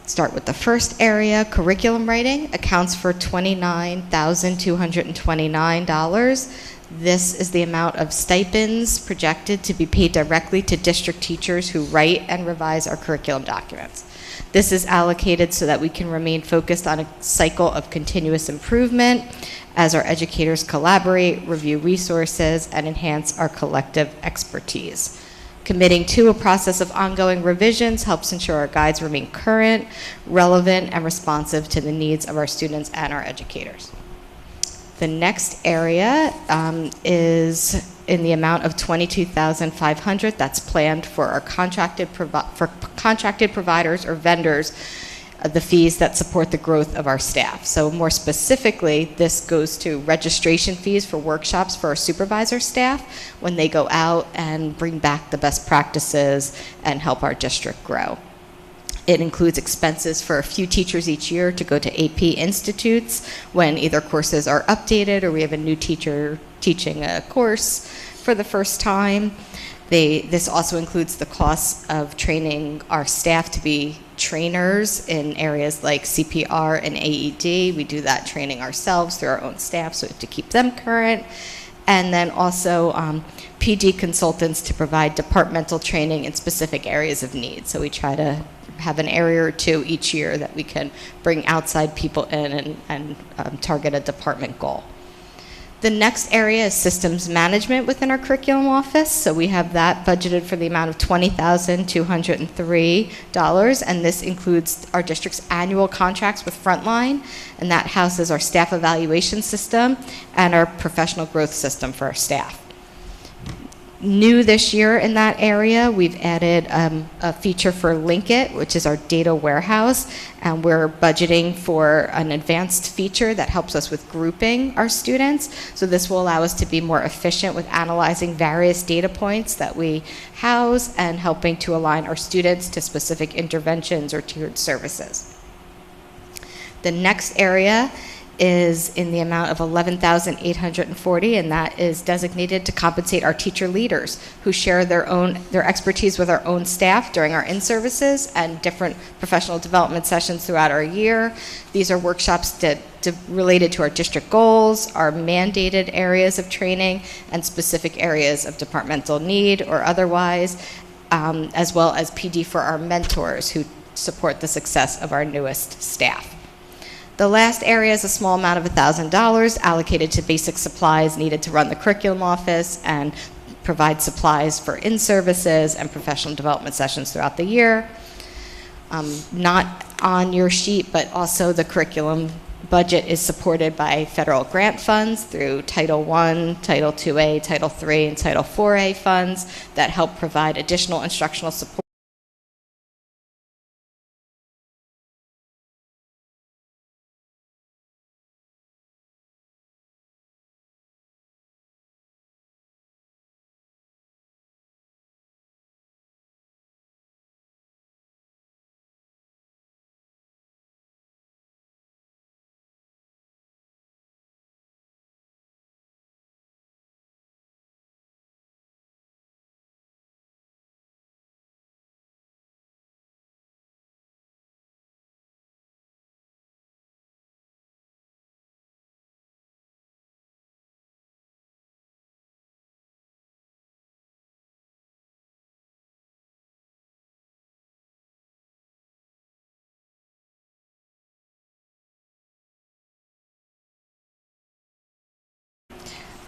Start with the first area. Curriculum writing accounts for $29,229. This is the amount of stipends projected to be paid directly to district teachers who write and revise our curriculum documents. This is allocated so that we can remain focused on a cycle of continuous improvement as our educators collaborate, review resources, and enhance our collective expertise. Committing to a process of ongoing revisions helps ensure our guides remain current, relevant, and responsive to the needs of our students and our educators. The next area is in the amount of $22,500 that's planned for our contracted providers or vendors, the fees that support the growth of our staff. So more specifically, this goes to registration fees for workshops for our supervisor staff when they go out and bring back the best practices and help our district grow. It includes expenses for a few teachers each year to go to AP institutes when either courses are updated or we have a new teacher teaching a course for the first time. This also includes the cost of training our staff to be trainers in areas like CPR and AED. We do that training ourselves through our own staff, so we have to keep them current. And then also PD consultants to provide departmental training in specific areas of need. So we try to have an area or two each year that we can bring outside people in and target a department goal. The next area is systems management within our curriculum office. So we have that budgeted for the amount of $20,203, and this includes our district's annual contracts with Frontline, and that houses our staff evaluation system and our professional growth system for our staff. New this year in that area, we've added a feature for Linkit, which is our data warehouse, and we're budgeting for an advanced feature that helps us with grouping our students. So this will allow us to be more efficient with analyzing various data points that we house and helping to align our students to specific interventions or tiered services. The next area is in the amount of $11,840, and that is designated to compensate our teacher leaders who share their expertise with our own staff during our in-services and different professional development sessions throughout our year. These are workshops related to our district goals, our mandated areas of training, and specific areas of departmental need or otherwise, as well as PD for our mentors who support the success of our newest staff. The last area is a small amount of $1,000 allocated to basic supplies needed to run the curriculum office and provide supplies for in-services and professional development sessions throughout the year. Not on your sheet, but also the curriculum budget is supported by federal grant funds through Title I, Title IIA, Title III, and Title IVA funds that help provide additional instructional support.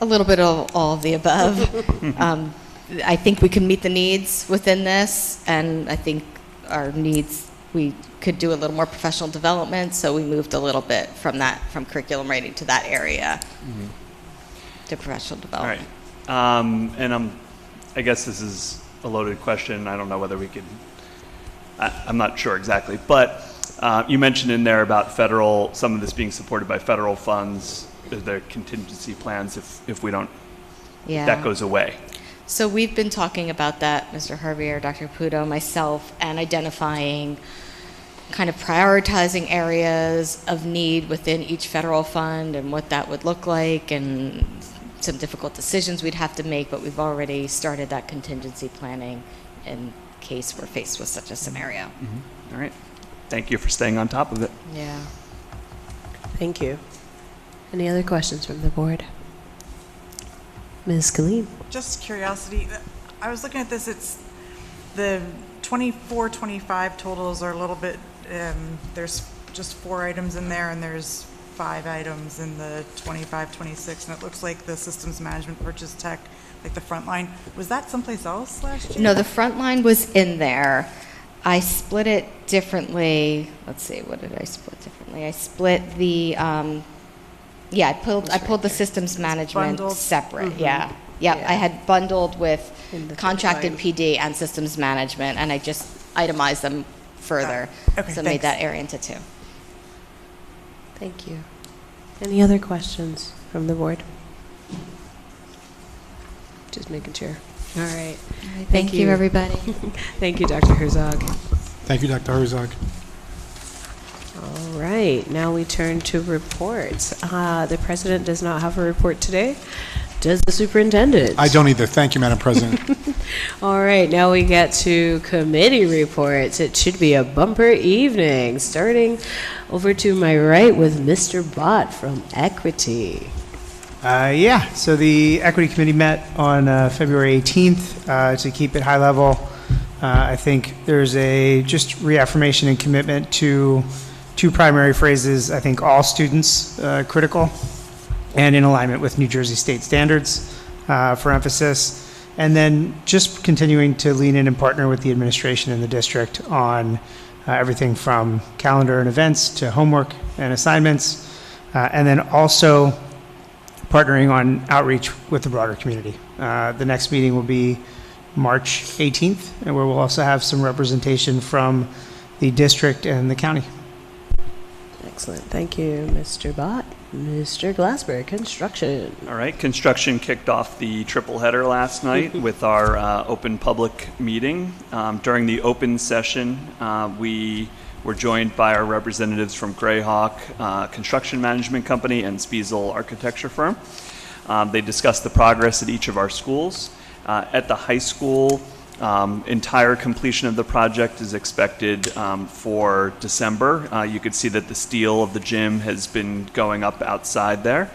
A little bit of all of the above. I think we can meet the needs within this, and I think our needs, we could do a little more professional development, so we moved a little bit from curriculum writing to that area, to professional development. All right. And I guess this is a loaded question. I don't know whether we could, I'm not sure exactly, but you mentioned in there about some of this being supported by federal funds. Is there contingency plans if we don't, if that goes away? So we've been talking about that, Mr. Harvier, Dr. Caputo, myself, and identifying, kind of prioritizing areas of need within each federal fund and what that would look like, and some difficult decisions we'd have to make, but we've already started that contingency planning in case we're faced with such a scenario. Mm-hmm. All right. Thank you for staying on top of it. Yeah. Thank you. Any other questions from the board? Ms. Killeen. Just curiosity, I was looking at this, it's the 24-25 totals are a little bit, there's just 4 items in there, and there's 5 items in the 25-26, and it looks like the systems management purchase tech, like the front line, was that someplace else last year? No, the front line was in there. I split it differently. Let's see, what did I split differently? I split the, I pulled the systems management separate. Mm-hmm. Yeah. I had bundled with contracted PD and systems management, and I just itemized them further. So made that area into 2. Thank you. Any other questions from the board? Just making sure. All right. Thank you, everybody. Thank you, Dr. Herzog. Thank you, Dr. Herzog. All right, now we turn to reports. The president does not have a report today. Does the superintendent? I don't either. Thank you, Madam President. All right, now we get to committee reports. It should be a bumper evening, starting over to my right with Mr. Bott from Equity. So the Equity Committee met on February 18th to keep it high level. I think there's a just reaffirmation and commitment to 2 primary phrases. I think all students critical, and in alignment with New Jersey state standards for emphasis. And then just continuing to lean in and partner with the administration in the district on everything from calendar and events to homework and assignments, and then also partnering on outreach with the broader community. The next meeting will be March 18th, and where we'll also have some representation from the district and the county. Excellent. Thank you, Mr. Bott. Mr. Glassberg, construction. All right, construction kicked off the triple header last night with our open public meeting. During the open session, we were joined by our representatives from Greyhawk Construction Management Company and Spiesel Architecture Firm. They discussed the progress at each of our schools. At the high school, entire completion of the project is expected for December. You could see that the steel of the gym has been going up outside there.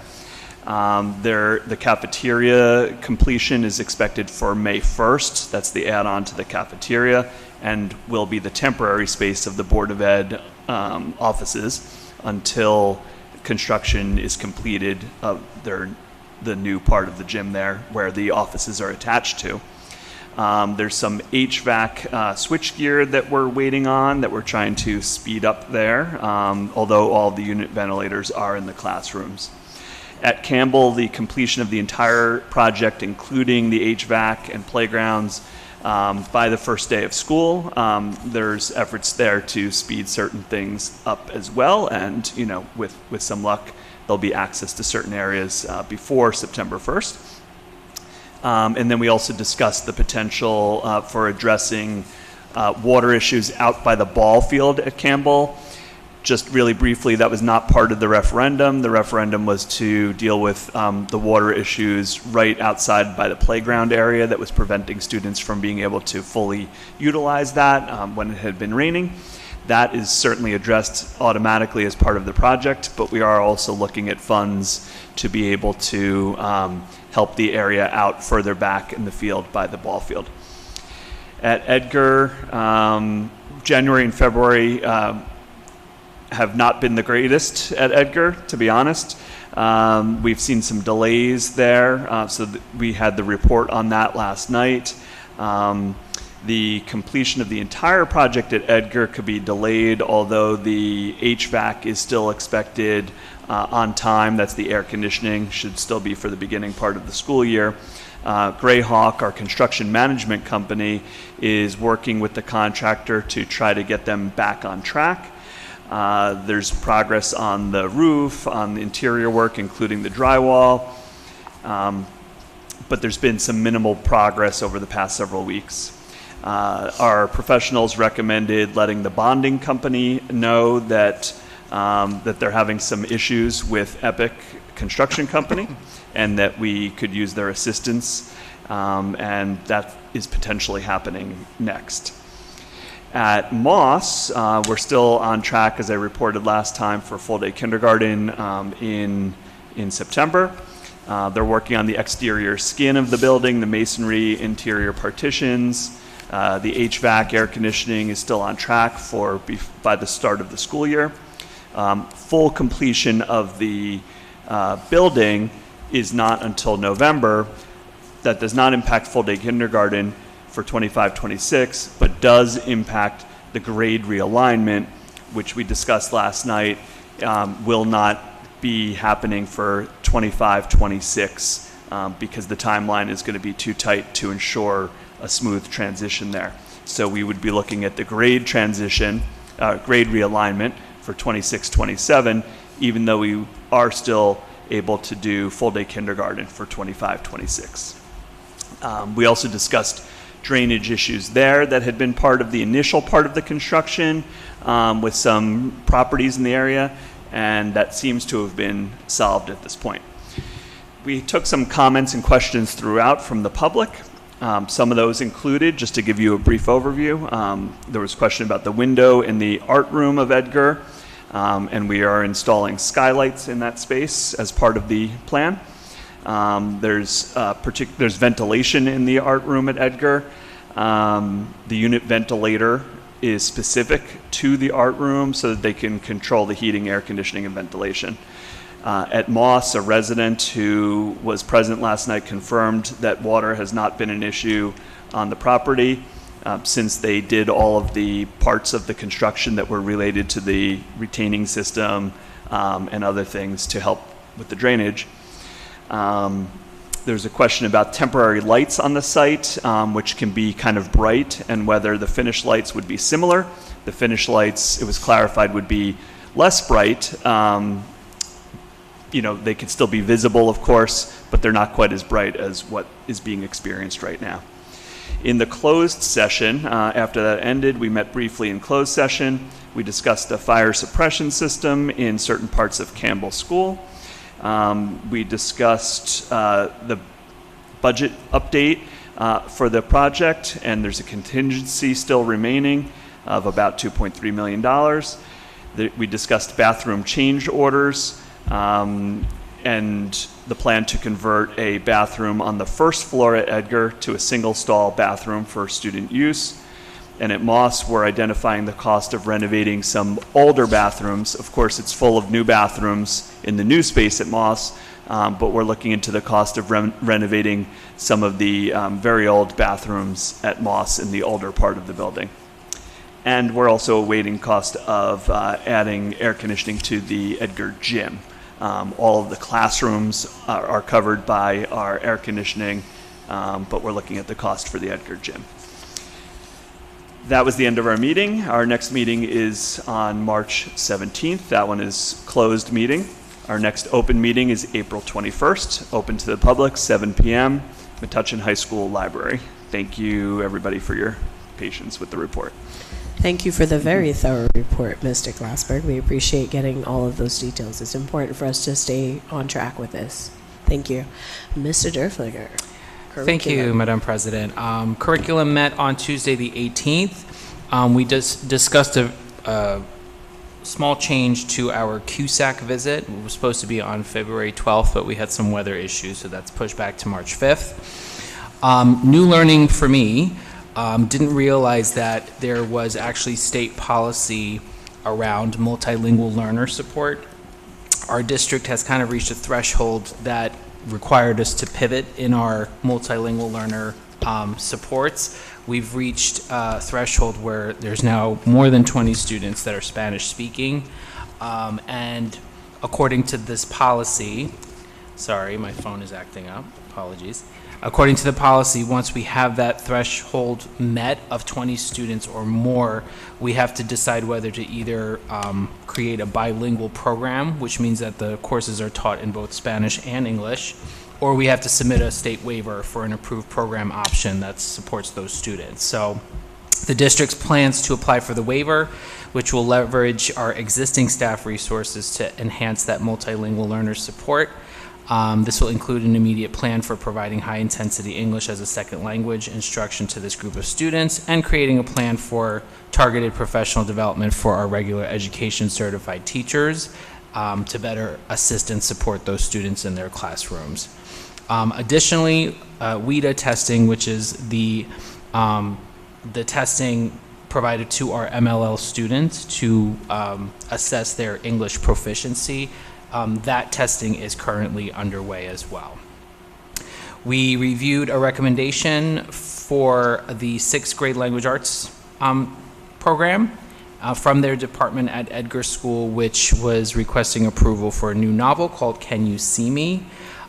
The cafeteria completion is expected for May 1st. That's the add-on to the cafeteria and will be the temporary space of the Board of Ed offices until construction is completed of the new part of the gym there where the offices are attached to. There's some HVAC switchgear that we're waiting on that we're trying to speed up there, although all the unit ventilators are in the classrooms. At Campbell, the completion of the entire project, including the HVAC and playgrounds, by the first day of school. There's efforts there to speed certain things up as well, and with some luck, there'll be access to certain areas before September 1st. And then we also discussed the potential for addressing water issues out by the ball field at Campbell. Just really briefly, that was not part of the referendum. The referendum was to deal with the water issues right outside by the playground area that was preventing students from being able to fully utilize that when it had been raining. That is certainly addressed automatically as part of the project, but we are also looking at funds to be able to help the area out further back in the field by the ball field. At Edgar, January and February have not been the greatest at Edgar, to be honest. We've seen some delays there, so we had the report on that last night. The completion of the entire project at Edgar could be delayed, although the HVAC is still expected on time. That's the air conditioning, should still be for the beginning part of the school year. Greyhawk, our construction management company, is working with the contractor to try to get them back on track. There's progress on the roof, on the interior work, including the drywall, but there's been some minimal progress over the past several weeks. Our professionals recommended letting the bonding company know that they're having some issues with Epic Construction Company and that we could use their assistance, and that is potentially happening next. At Moss, we're still on track, as I reported last time, for full-day kindergarten in September. They're working on the exterior skin of the building, the masonry, interior partitions. The HVAC, air conditioning, is still on track by the start of the school year. Full completion of the building is not until November. That does not impact full-day kindergarten for 25-26, but does impact the grade realignment, which we discussed last night, will not be happening for 25-26 because the timeline is going to be too tight to ensure a smooth transition there. So we would be looking at the grade transition, grade realignment for 26-27, even though we are still able to do full-day kindergarten for 25-26. We also discussed drainage issues there that had been part of the initial part of the construction with some properties in the area, and that seems to have been solved at this point. We took some comments and questions throughout from the public. Some of those included, just to give you a brief overview, there was a question about the window in the art room of Edgar, and we are installing skylights in that space as part of the plan. There's ventilation in the art room at Edgar. The unit ventilator is specific to the art room so that they can control the heating, air conditioning, and ventilation. At Moss, a resident who was present last night confirmed that water has not been an issue on the property since they did all of the parts of the construction that were related to the retaining system and other things to help with the drainage. There's a question about temporary lights on the site, which can be kind of bright, and whether the finished lights would be similar. The finished lights, it was clarified, would be less bright. They could still be visible, of course, but they're not quite as bright as what is being experienced right now. In the closed session, after that ended, we met briefly in closed session. We discussed the fire suppression system in certain parts of Campbell School. We discussed the budget update for the project, and there's a contingency still remaining of about $2.3 million. We discussed bathroom change orders and the plan to convert a bathroom on the first floor at Edgar to a single stall bathroom for student use. And at Moss, we're identifying the cost of renovating some older bathrooms. Of course, it's full of new bathrooms in the new space at Moss, but we're looking into the cost of renovating some of the very old bathrooms at Moss in the older part of the building. And we're also awaiting cost of adding air conditioning to the Edgar gym. All of the classrooms are covered by our air conditioning, but we're looking at the cost for the Edgar gym. That was the end of our meeting. Our next meeting is on March 17th. That one is closed meeting. Our next open meeting is April 21st, open to the public, 7 p.m., Metuchen High School Library. Thank you, everybody, for your patience with the report. Thank you for the very thorough report, Mr. Glassberg. We appreciate getting all of those details. It's important for us to stay on track with this. Thank you. Mr. Derflinger. Thank you, Madam President. Curriculum met on Tuesday the 18th. We just discussed a small change to our CUSAC visit. It was supposed to be on February 12th, but we had some weather issues, so that's pushed back to March 5th. New learning for me. Didn't realize that there was actually state policy around multilingual learner support. Our district has kind of reached a threshold that required us to pivot in our multilingual learner supports. We've reached a threshold where there's now more than 20 students that are Spanish speaking. And according to this policy, sorry, my phone is acting up, apologies. According to the policy, once we have that threshold met of 20 students or more, we have to decide whether to either create a bilingual program, which means that the courses are taught in both Spanish and English, or we have to submit a state waiver for an approved program option that supports those students. So the district's plans to apply for the waiver, which will leverage our existing staff resources to enhance that multilingual learner support. This will include an immediate plan for providing high-intensity English as a second language instruction to this group of students and creating a plan for targeted professional development for our regular education certified teachers to better assist and support those students in their classrooms. Additionally, WIDA testing, which is the testing provided to our MLL students to assess their English proficiency. That testing is currently underway as well. We reviewed a recommendation for the 6th grade language arts program from their department at Edgar School, which was requesting approval for a new novel called Can You See Me?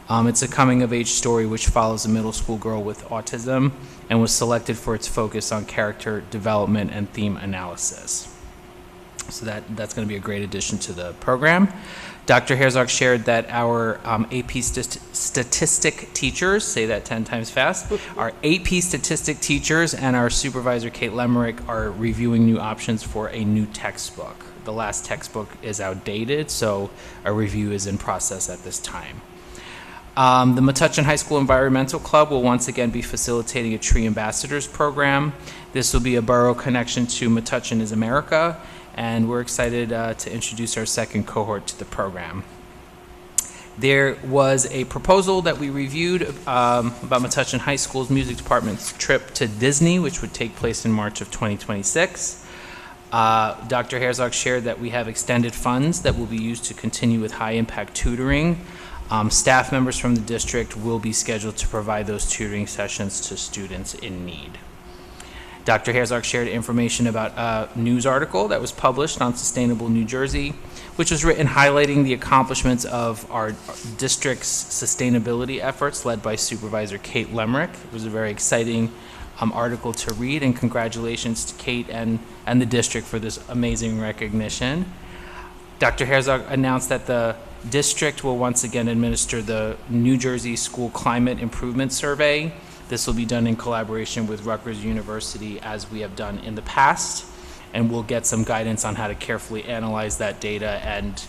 It's a coming-of-age story which follows a middle school girl with autism and was selected for its focus on character development and theme analysis. So that's going to be a great addition to the program. Dr. Herzog shared that our AP statistic teachers, say that 10 times fast, our AP statistic teachers and our supervisor, Kate Lemerick, are reviewing new options for a new textbook. The last textbook is outdated, so a review is in process at this time. The Metuchen High School Environmental Club will once again be facilitating a Tree Ambassadors program. This will be a borough connection to Metuchen is America, and we're excited to introduce our second cohort to the program. There was a proposal that we reviewed about Metuchen High School's music department's trip to Disney, which would take place in March of 2026. Dr. Herzog shared that we have extended funds that will be used to continue with high-impact tutoring. Staff members from the district will be scheduled to provide those tutoring sessions to students in need. Dr. Herzog shared information about a news article that was published on Sustainable New Jersey, which was written highlighting the accomplishments of our district's sustainability efforts led by Supervisor Kate Lemrick. It was a very exciting article to read, and congratulations to Kate and the district for this amazing recognition. Dr. Herzog announced that the district will once again administer the New Jersey School Climate Improvement Survey. This will be done in collaboration with Rutgers University, as we have done in the past, and we'll get some guidance on how to carefully analyze that data and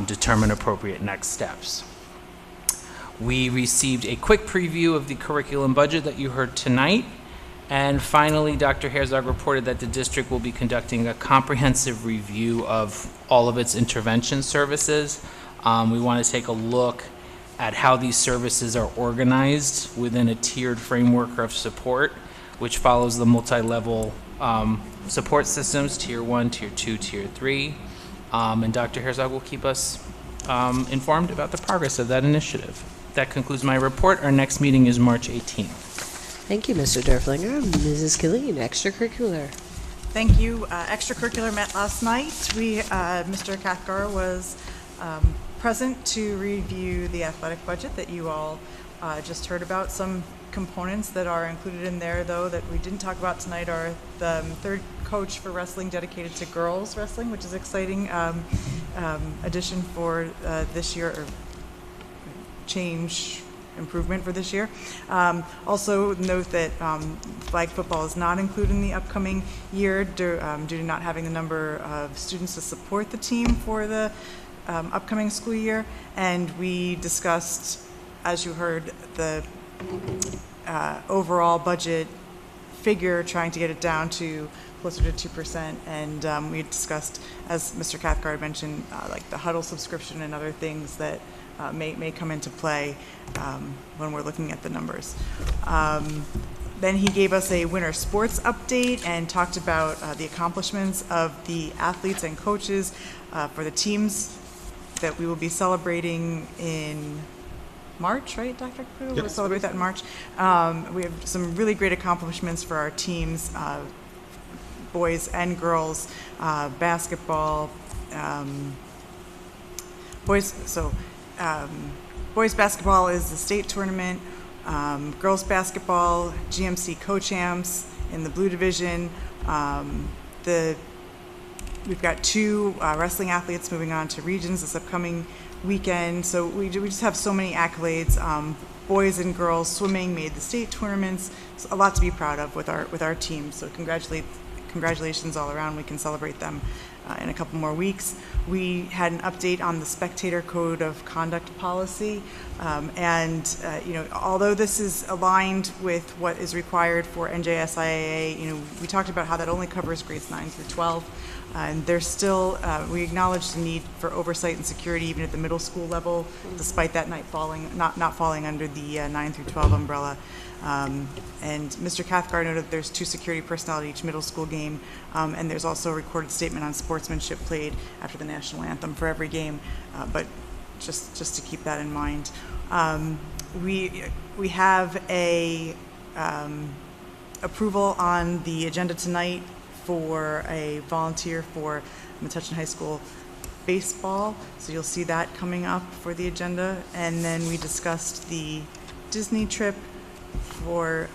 determine appropriate next steps. We received a quick preview of the curriculum budget that you heard tonight. And finally, Dr. Herzog reported that the district will be conducting a comprehensive review of all of its intervention services. We want to take a look at how these services are organized within a tiered framework of support, which follows the multi-level support systems, Tier 1, Tier 2, Tier 3. And Dr. Herzog will keep us informed about the progress of that initiative. That concludes my report. Our next meeting is March 18th. Thank you, Mr. Derflinger. Mrs. Killeen, extracurricular. Thank you. Extracurricular met last night. Mr. Cathcart was present to review the athletic budget that you all just heard about. Some components that are included in there, though, that we didn't talk about tonight are the third coach for wrestling dedicated to girls wrestling, which is exciting addition for this year, or change improvement for this year. Also note that flag football is not included in the upcoming year due to not having the number of students to support the team for the upcoming school year. And we discussed, as you heard, the overall budget figure, trying to get it down to closer to 2%. And we discussed, as Mr. Cathcart mentioned, like the Huddle subscription and other things that may come into play when we're looking at the numbers. Then he gave us a winter sports update and talked about the accomplishments of the athletes and coaches for the teams that we will be celebrating in March, right, Dr. Caputo? We'll celebrate that in March. We have some really great accomplishments for our teams, boys and girls, basketball, boys basketball is the state tournament. Girls basketball, GMC co-champs in the blue division. We've got 2 wrestling athletes moving on to regions this upcoming weekend. So we just have so many accolades. Boys and girls swimming made the state tournaments. It's a lot to be proud of with our team. So congratulations all around. We can celebrate them in a couple more weeks. We had an update on the spectator code of conduct policy, although this is aligned with what is required for NJSIAA, we talked about how that only covers grades 9 through 12, and there's still we acknowledge the need for oversight and security even at the middle school level, despite that not falling under the 9 through 12 umbrella. And Mr. Cathcart noted that there's 2 security personnel at each middle school game, and there's also a recorded statement on sportsmanship played after the national anthem for every game, but just to keep that in mind. We have a approval on the agenda tonight for a volunteer for Metuchen High School baseball, so you'll see that coming up for the agenda. And then we discussed the Disney trip for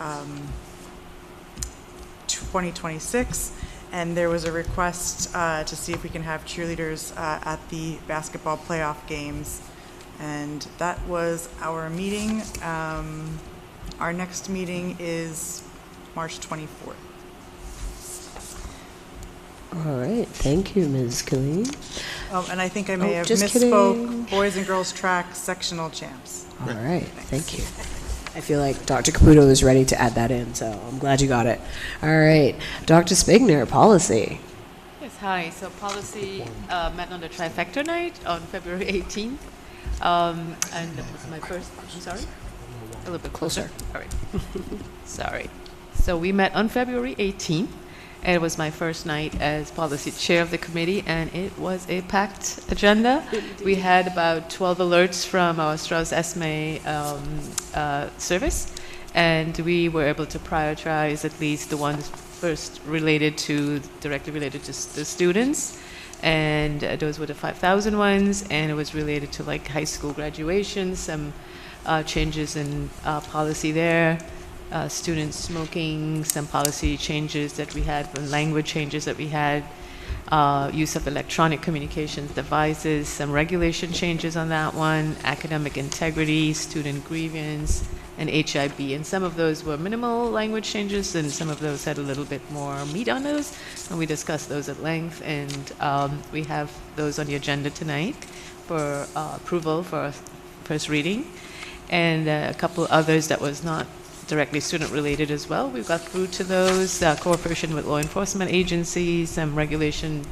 2026, and there was a request to see if we can have cheerleaders at the basketball playoff games, and that was our meeting. Our next meeting is March 24th. All right, thank you, Ms. Killeen. And I think I may have just misspoke. kidding. Boys and girls track sectional champs. All right, thank you. I feel like Dr. Caputo is ready to add that in, so I'm glad you got it. All right, Dr. Spigner, policy. Yes, hi. So policy met on the trifecta night on February 18th. And that was my first, I'm sorry? A little bit closer. All right. Sorry. So we met on February 18th, It was my first night as policy chair of the committee, and it was a packed agenda. We had about 12 alerts from our Strauss-Esme service, and we were able to prioritize at least the ones first directly related to the students. And those were the 5,000 ones, and it was related to like high school graduation, some changes in policy there. Student smoking, some policy changes that we had, language changes that we had, use of electronic communications devices, some regulation changes on that one, academic integrity, student grievance, and HIB. And some of those were minimal language changes, and some of those had a little bit more meat on those, and we discussed those at length, and we have those on the agenda tonight for approval for first reading, and a couple others that was not directly student related as well. We've got through to those, cooperation with law enforcement agencies, some regulation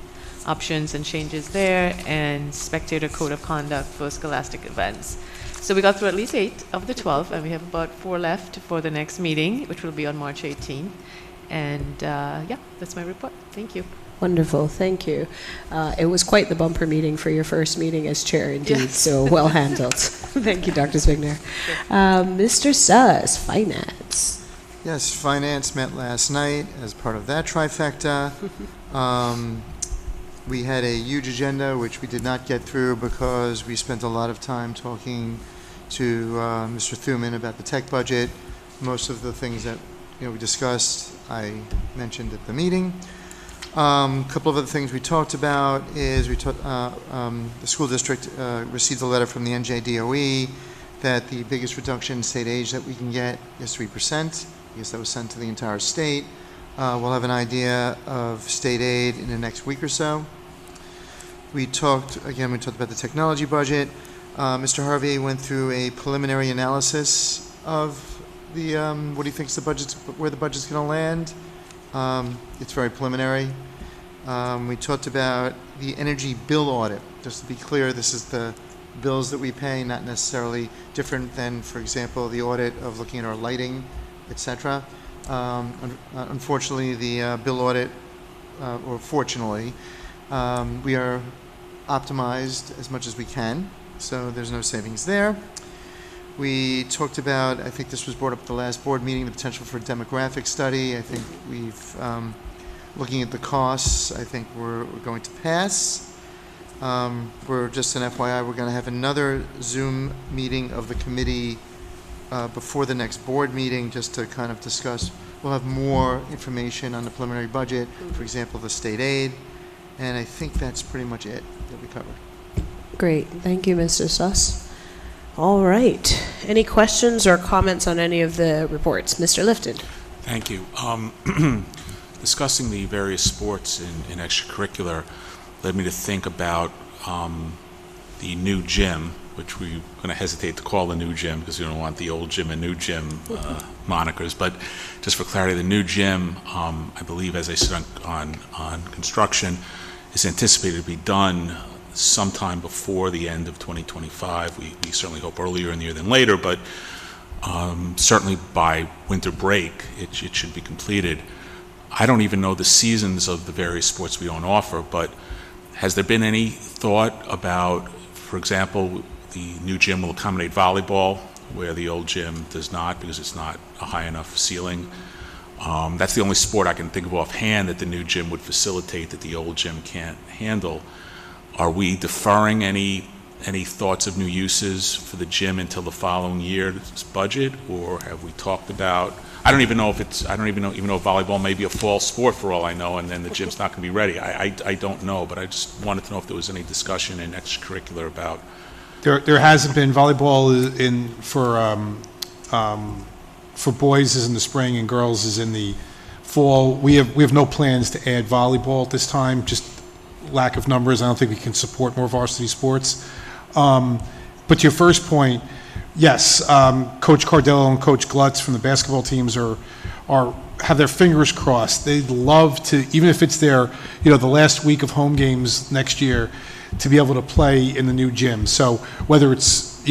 options and changes there, and spectator code of conduct for scholastic events. So we got through at least 8 of the 12, and we have about 4 left for the next meeting, which will be on March 18th. And yeah, that's my report. Thank you. Wonderful, thank you. It was quite the bumper meeting for your first meeting as chair, indeed, Yes. so well handled. Thank you, Dr. Zwigner. Mr. Suss, Finance. Yes, Finance met last night as part of that trifecta. We had a huge agenda, which we did not get through because we spent a lot of time talking to Mr. Thuman about the tech budget. Most of the things that we discussed, I mentioned at the meeting. A couple of other things we talked about is the school district received a letter from the NJDOE that the biggest reduction in state aid that we can get is 3%. I guess that was sent to the entire state. We'll have an idea of state aid in the next week or so. We talked about the technology budget. Mr. Harvey went through a preliminary analysis of the what he thinks where the budget's going to land. It's very preliminary. We talked about the energy bill audit. Just to be clear, this is the bills that we pay, not necessarily different than, for example, the audit of looking at our lighting, etc. Unfortunately, the bill audit, or fortunately, we are optimized as much as we can, so there's no savings there. We talked about, I think this was brought up at the last board meeting, the potential for a demographic study. I think we've, looking at the costs, I think we're going to pass. We're just an FYI, we're going to have another Zoom meeting of the committee before the next board meeting just to kind of discuss. We'll have more information on the preliminary budget, for example, the state aid, and I think that's pretty much it that we covered. Great, thank you, Mr. Suss. All right. Any questions or comments on any of the reports? Mr. Lifton. Thank you. Discussing the various sports in extracurricular led me to think about the new gym, which we're going to hesitate to call the new gym because we don't want the old gym and new gym monikers. But just for clarity, the new gym, I believe, as I said on construction, is anticipated to be done sometime before the end of 2025. We certainly hope earlier in the year than later, but certainly by winter break, it should be completed. I don't even know the seasons of the various sports we don't offer, but has there been any thought about, for example, the new gym will accommodate volleyball, where the old gym does not because it's not a high enough ceiling? That's the only sport I can think of offhand that the new gym would facilitate that the old gym can't handle. Are we deferring any thoughts of new uses for the gym until the following year's budget, or have we talked about? I don't even know if volleyball may be a fall sport for all I know, and then the gym's not going to be ready. I don't know, but I just wanted to know if there was any discussion in extracurricular about. There hasn't been. Volleyball for boys is in the spring and girls is in the fall. We have no plans to add volleyball at this time. Just lack of numbers. I don't think we can support more varsity sports. But to your first point, yes, Coach Cardello and Coach Glutz from the basketball teams have their fingers crossed. They'd love to, even if it's the last week of home games next year, to be able to play in the new gym. So whether it's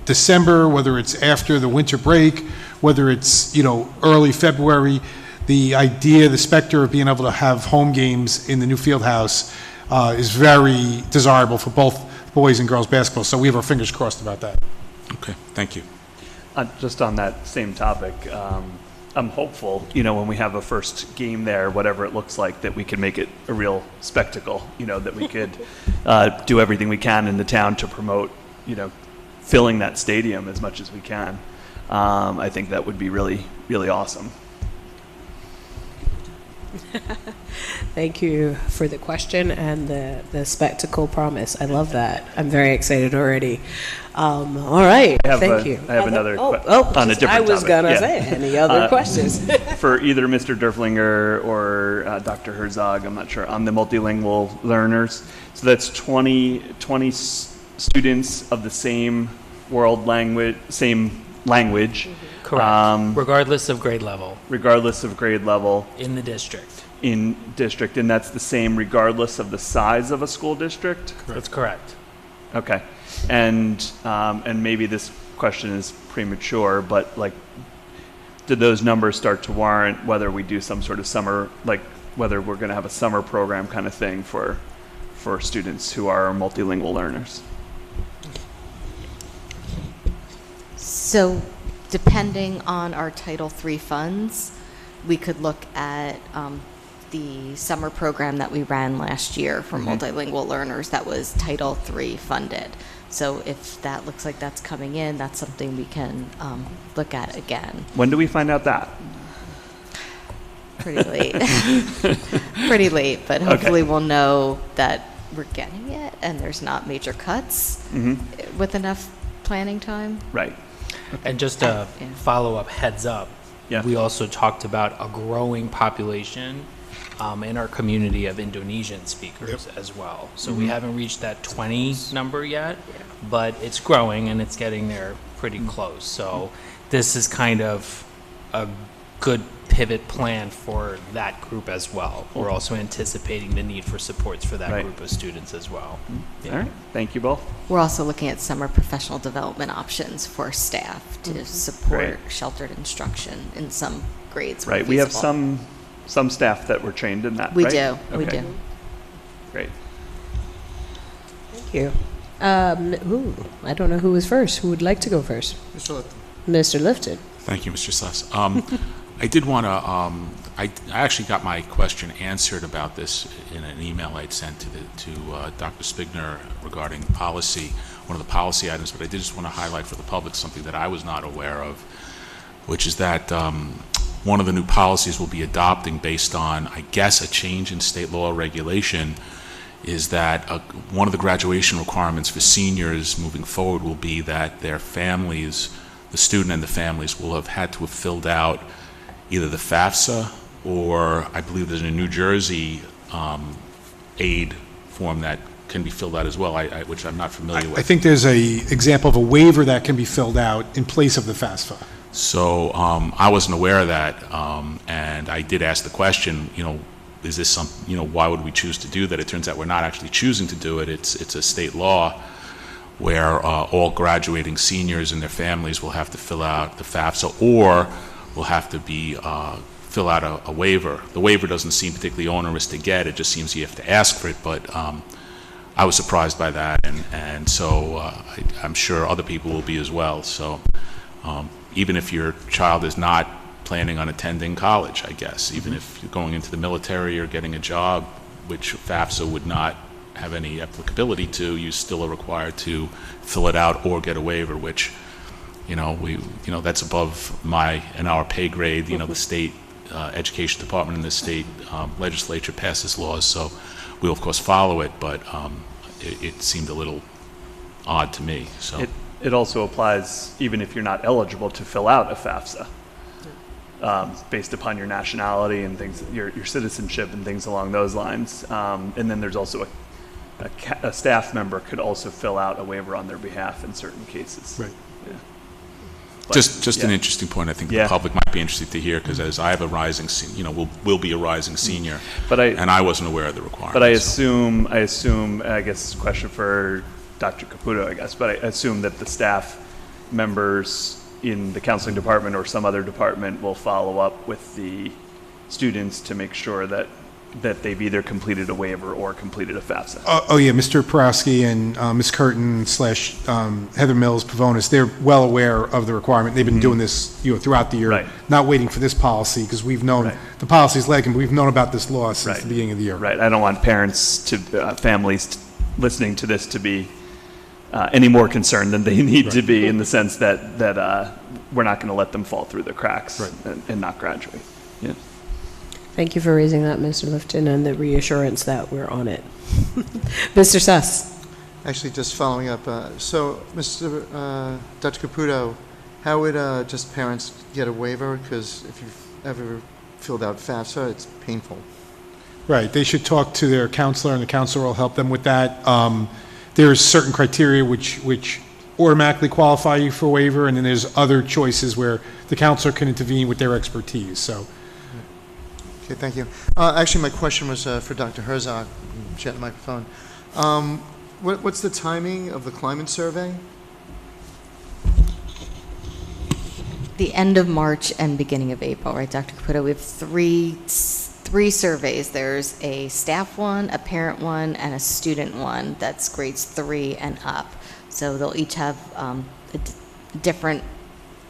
December, whether it's after the winter break, whether it's early February, the idea, the specter of being able to have home games in the new field house is very desirable for both boys and girls basketball. So we have our fingers crossed about that. Okay, thank you. Just on that same topic, I'm hopeful, when we have a first game there, whatever it looks like, that we can make it a real spectacle, that we could do everything we can in the town to promote, filling that stadium as much as we can. I think that would be really, really awesome. Thank you for the question and the spectacle promise. I love that. I'm very excited already. All right. Thank you. I have another on a different topic. I was going to say, any other questions? For either Mr. Derflinger or Dr. Herzog, I'm not sure, on the multilingual learners. So that's 20 students of the same world language, same language. Correct. Regardless of grade level. Regardless of grade level. In the district. In district, and that's the same regardless of the size of a school district? That's correct. Okay. And maybe this question is premature, but did those numbers start to warrant whether we do some sort of summer, whether we're going to have a summer program kind of thing for students who are multilingual learners? So depending on our Title III funds, we could look at the summer program that we ran last year for multilingual learners that was Title III funded. So if that looks like that's coming in, that's something we can look at again. When do we find out that? Pretty late. Pretty late, but hopefully we'll know that we're getting it and there's not major cuts with enough planning time. Right. And just a follow-up heads up, we also talked about a growing population in our community of Indonesian speakers as well. So we haven't reached that 20 number yet, but it's growing and it's getting there pretty close. So this is kind of a good pivot plan for that group as well. We're also anticipating the need for supports for that group of students as well. All right. Thank you both. We're also looking at summer professional development options for staff to support sheltered instruction in some grades. Right. We have some staff that were trained in that, We right? do. We Okay. do. Great. Thank you. I don't know who was first. Who would like to go first? Mr. Lifton. Mr. Lifton. Thank you, Mr. Suss. I did want to, I actually got my question answered about this in an email I'd sent to Dr. Spigner regarding policy, one of the policy items, but I did just want to highlight for the public something that I was not aware of, which is that one of the new policies we'll be adopting based on, I guess, a change in state law regulation is that one of the graduation requirements for seniors moving forward will be that their families, the student and the families, will have had to have filled out either the FAFSA or I believe there's a New Jersey aid form that can be filled out as well, which I'm not familiar with. I think there's a example of a waiver that can be filled out in place of the FAFSA. So I wasn't aware of that, and I did ask the question, is this why would we choose to do that? It turns out we're not actually choosing to do it. It's a state law where all graduating seniors and their families will have to fill out the FAFSA or will have to fill out a waiver. The waiver doesn't seem particularly onerous to get. It just seems you have to ask for it, but I was surprised by that, and so I'm sure other people will be as well. So even if your child is not planning on attending college, I guess, even if you're going into the military or getting a job, which FAFSA would not have any applicability to, you still are required to fill it out or get a waiver, which, that's above our pay grade. The state education department and the state legislature passes laws, so we'll of course follow it, but it seemed a little odd to me. So it also applies even if you're not eligible to fill out a FAFSA. Based upon your nationality and things, your citizenship and things along those lines. And then there's also a staff member could also fill out a waiver on their behalf in certain cases. Right. Yeah. Just an interesting point. I think the public might be interested to hear, because as I have a rising, will be a rising senior, and I wasn't aware of the requirements. But I assume, I guess, question for Dr. Caputo, I guess, but I assume that the staff members in the counseling department or some other department will follow up with the students to make sure that they've either completed a waiver or completed a FAFSA. Oh, yeah, Mr. Porowski and Ms. Curtin / Heather Mills Pavonis, they're well aware of the requirement. They've been doing this, throughout the year, not waiting for this policy, because we've known, the policy's lagging, but we've known about this law since the beginning of the year. Right. I don't want parents families listening to this to be any more concerned than they need to be, in the sense that we're not going to let them fall through the cracks and not graduate. Yeah. Thank you for raising that, Mr. Lifton, and the reassurance that we're on it. Mr. Suss. Actually, just following up, so Dr. Caputo, how would just parents get a waiver? Because if you've ever filled out FAFSA, it's painful. Right, they should talk to their counselor, and the counselor will help them with that. There's certain criteria which automatically qualify you for waiver, and then there's other choices where the counselor can intervene with their expertise, so. Okay, thank you. Actually, my question was for Dr. Herzog. She had the microphone. What's the timing of the climate survey? The end of March and beginning of April, right, Dr. Caputo? We have three surveys. There's a staff one, a parent one, and a student one that's grades 3 and up. So they'll each have a different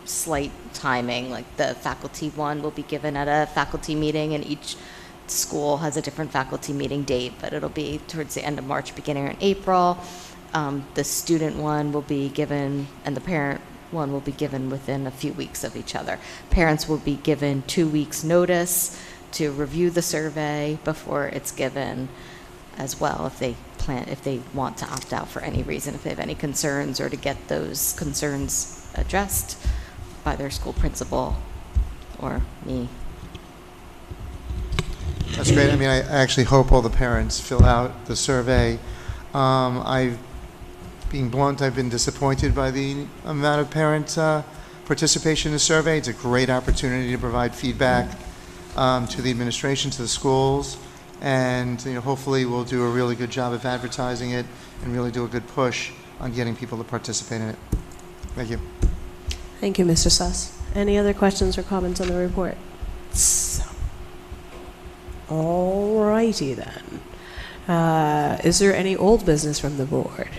slight timing. Like the faculty one will be given at a faculty meeting, and each school has a different faculty meeting date, but it'll be towards the end of March, beginning of April. The student one will be given, and the parent one will be given within a few weeks of each other. Parents will be given 2 weeks notice to review the survey before it's given as well, if they want to opt out for any reason, if they have any concerns, or to get those concerns addressed by their school principal or me. That's great. I mean, I actually hope all the parents fill out the survey. Being blunt, I've been disappointed by the amount of parent participation in the survey. It's a great opportunity to provide feedback to the administration, to the schools, and hopefully we'll do a really good job of advertising it and really do a good push on getting people to participate in it. Thank you. Thank you, Mr. Suss. Any other questions or comments on the report? All righty then. Is there any old business from the board?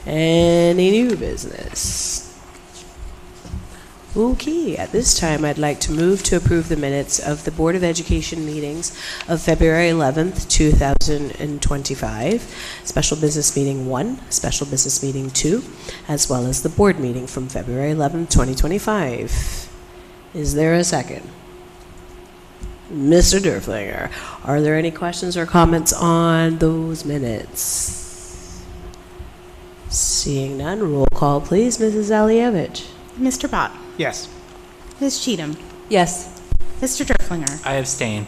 Any new business? Okay, at this time I'd like to move to approve the minutes of the Board of Education meetings of February 11th, 2025, Special Business Meeting 1, Special Business Meeting 2, as well as the board meeting from February 11th, 2025. Is there a second? Mr. Derflinger, are there any questions or comments on those minutes? Seeing none, roll call please, Mrs. Alievich. Mr. Bott. Yes. Ms. Cheatham. Yes. Mr. Derflinger. I abstain.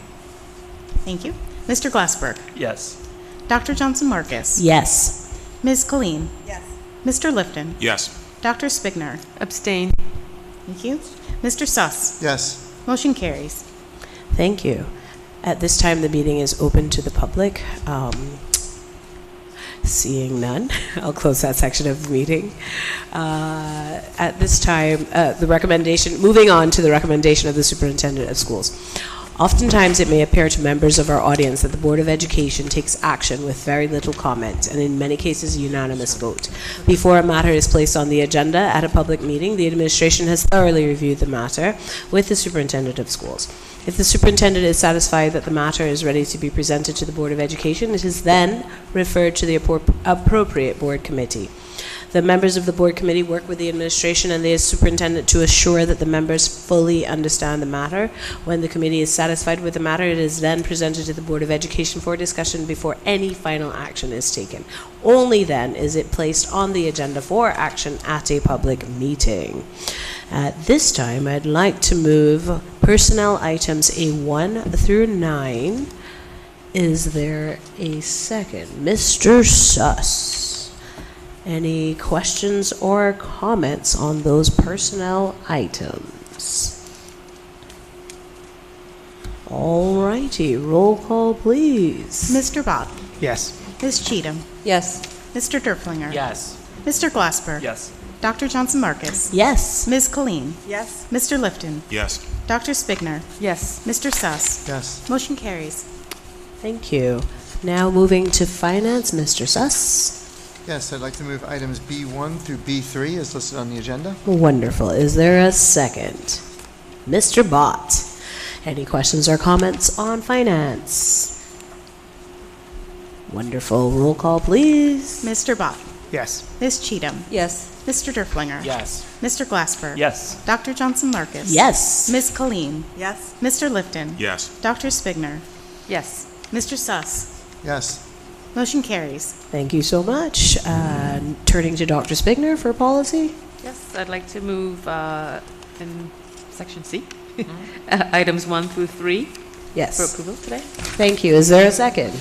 Thank you. Mr. Glassberg. Yes. Dr. Johnson Marcus. Yes. Ms. Colleen. Yes. Mr. Lifton. Yes. Dr. Spigner. Abstain. Thank you. Mr. Suss. Yes. Motion carries. Thank you. At this time, the meeting is open to the public. Seeing none, I'll close that section of the meeting. At this time, moving on to the recommendation of the superintendent of schools. Oftentimes, it may appear to members of our audience that the Board of Education takes action with very little comment, and in many cases, a unanimous vote. Before a matter is placed on the agenda at a public meeting, the administration has thoroughly reviewed the matter with the superintendent of schools. If the superintendent is satisfied that the matter is ready to be presented to the Board of Education, it is then referred to the appropriate board committee. The members of the board committee work with the administration and the superintendent to assure that the members fully understand the matter. When the committee is satisfied with the matter, it is then presented to the Board of Education for discussion before any final action is taken. Only then is it placed on the agenda for action at a public meeting. At this time, I'd like to move personnel items A1 through 9. Is there a second? Mr. Suss. Any questions or comments on those personnel items? All righty, roll call please. Mr. Bott. Yes. Ms. Cheatham. Yes. Mr. Derflinger. Yes. Mr. Glassberg. Yes. Dr. Johnson Marcus? Yes. Ms. Colleen? Yes. Mr. Lifton? Yes. Dr. Spigner? Yes. Mr. Suss? Yes. Motion carries. Thank you. Now moving to finance, Mr. Suss. Yes, I'd like to move items B1 through B3 as listed on the agenda. Wonderful. Is there a second? Mr. Bott. Any questions or comments on finance? Wonderful. Roll call, please. Mr. Bott? Yes. Ms. Cheatham? Yes. Mr. Derflinger? Yes. Mr. Glasper? Yes. Dr. Johnson Marcus? Yes. Ms. Colleen? Yes. Mr. Lifton? Yes. Dr. Spigner? Yes. Mr. Suss? Yes. Motion carries. Thank you so much. Turning to Dr. Spigner for policy. Yes, I'd like to move in section C, items 1 through 3 Yes. for approval today. Thank you. Is there a second?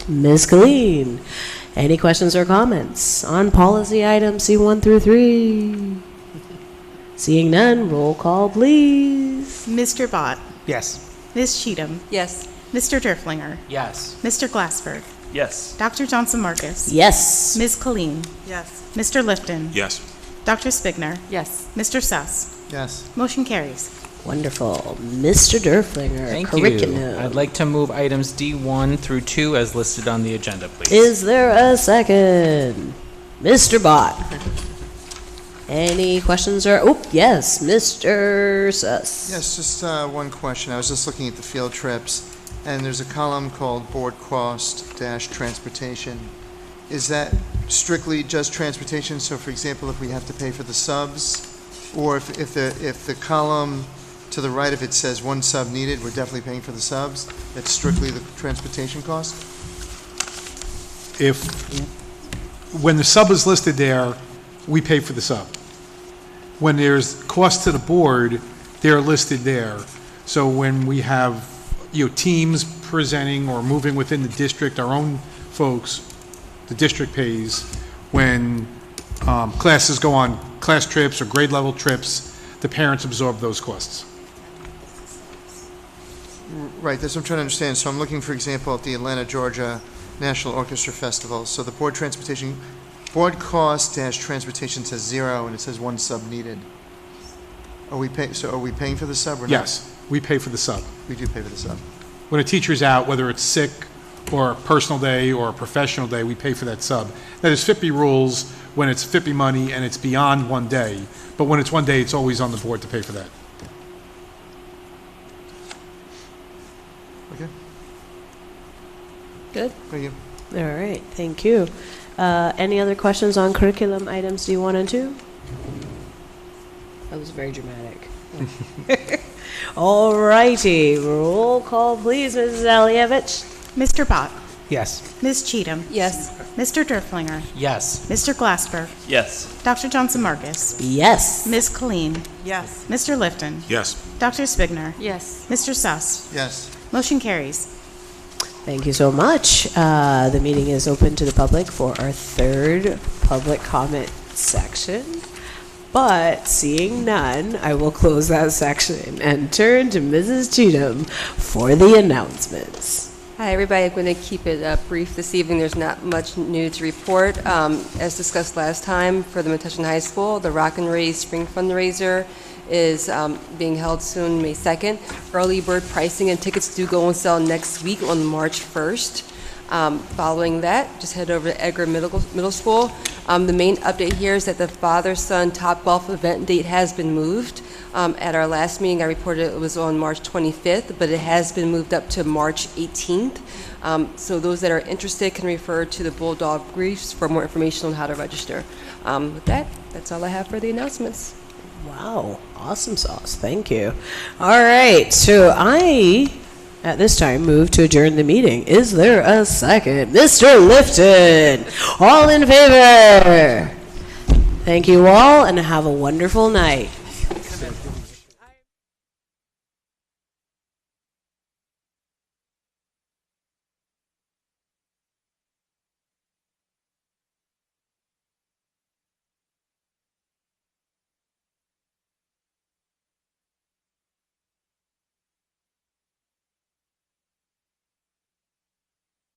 Ms. Colleen. Any questions or comments on policy items C1 through 3? Seeing none, roll call, please. Mr. Bott? Yes. Ms. Cheatham? Yes. Mr. Derflinger? Yes. Mr. Glasper? Yes. Dr. Johnson Marcus? Yes. Ms. Colleen? Yes. Mr. Lifton? Yes. Dr. Spigner? Yes. Mr. Suss? Yes. Motion carries. Wonderful. Mr. Derflinger, Thank curriculum. you. I'd like to move items D1 through 2 as listed on the agenda, please. Is there a second? Mr. Bott. Any questions or, oh, yes, Mr. Suss. Yes, just one question. I was just looking at the field trips, and there's a column called board cost dash transportation. Is that strictly just transportation? So, for example, if we have to pay for the subs, or if the column to the right of it says one sub needed, we're definitely paying for the subs. That's strictly the transportation cost. When the sub is listed there, we pay for the sub. When there's cost to the board, they're listed there. So when we have, teams presenting or moving within the district, our own folks, the district pays. When classes go on class trips or grade level trips, the parents absorb those costs. Right, that's what I'm trying to understand. So I'm looking, for example, at the Atlanta, Georgia National Orchestra Festival. So the board cost dash transportation says 0, and it says one sub needed. Are we paying for the sub or not? Yes, we pay for the sub. We do pay for the sub. When a teacher's out, whether it's sick or a personal day or a professional day, we pay for that sub. That is FIPE rules when it's FIPE money and it's beyond one day. But when it's one day, it's always on the board to pay for that. Okay. Good. Thank you. All right, thank you. Any other questions on curriculum items D1 and 2? That was very dramatic. All righty, roll call, please, Mrs. Alievich. Mr. Bott? Yes. Ms. Cheatham? Yes. Mr. Derflinger? Yes. Mr. Glasper? Yes. Dr. Johnson Marcus? Yes. Ms. Colleen? Yes. Mr. Lifton? Yes. Dr. Spigner? Yes. Mr. Suss? Yes. Motion carries. Thank you so much. The meeting is open to the public for our third public comment section. But seeing none, I will close that section and turn to Mrs. Cheatham for the announcements. Hi, everybody. I'm going to keep it brief this evening. There's not much new to report. As discussed last time, for the Metuchen High School, the Rock and Raise Spring Fundraiser is being held soon, May 2nd. Early bird pricing and tickets do go on sale next week on March 1st. Following that, just head over to Edgar Middle School. The main update here is that the father-son Top Golf event date has been moved. At our last meeting, I reported it was on March 25th, but it has been moved up to March 18th. So those that are interested can refer to the Bulldog Briefs for more information on how to register. With that, that's all I have for the announcements. Wow, awesome sauce. Thank you. All right, so I, at this time, move to adjourn the meeting. Is there a second? Mr. Lifton, all in favor? Thank you all, and have a wonderful night.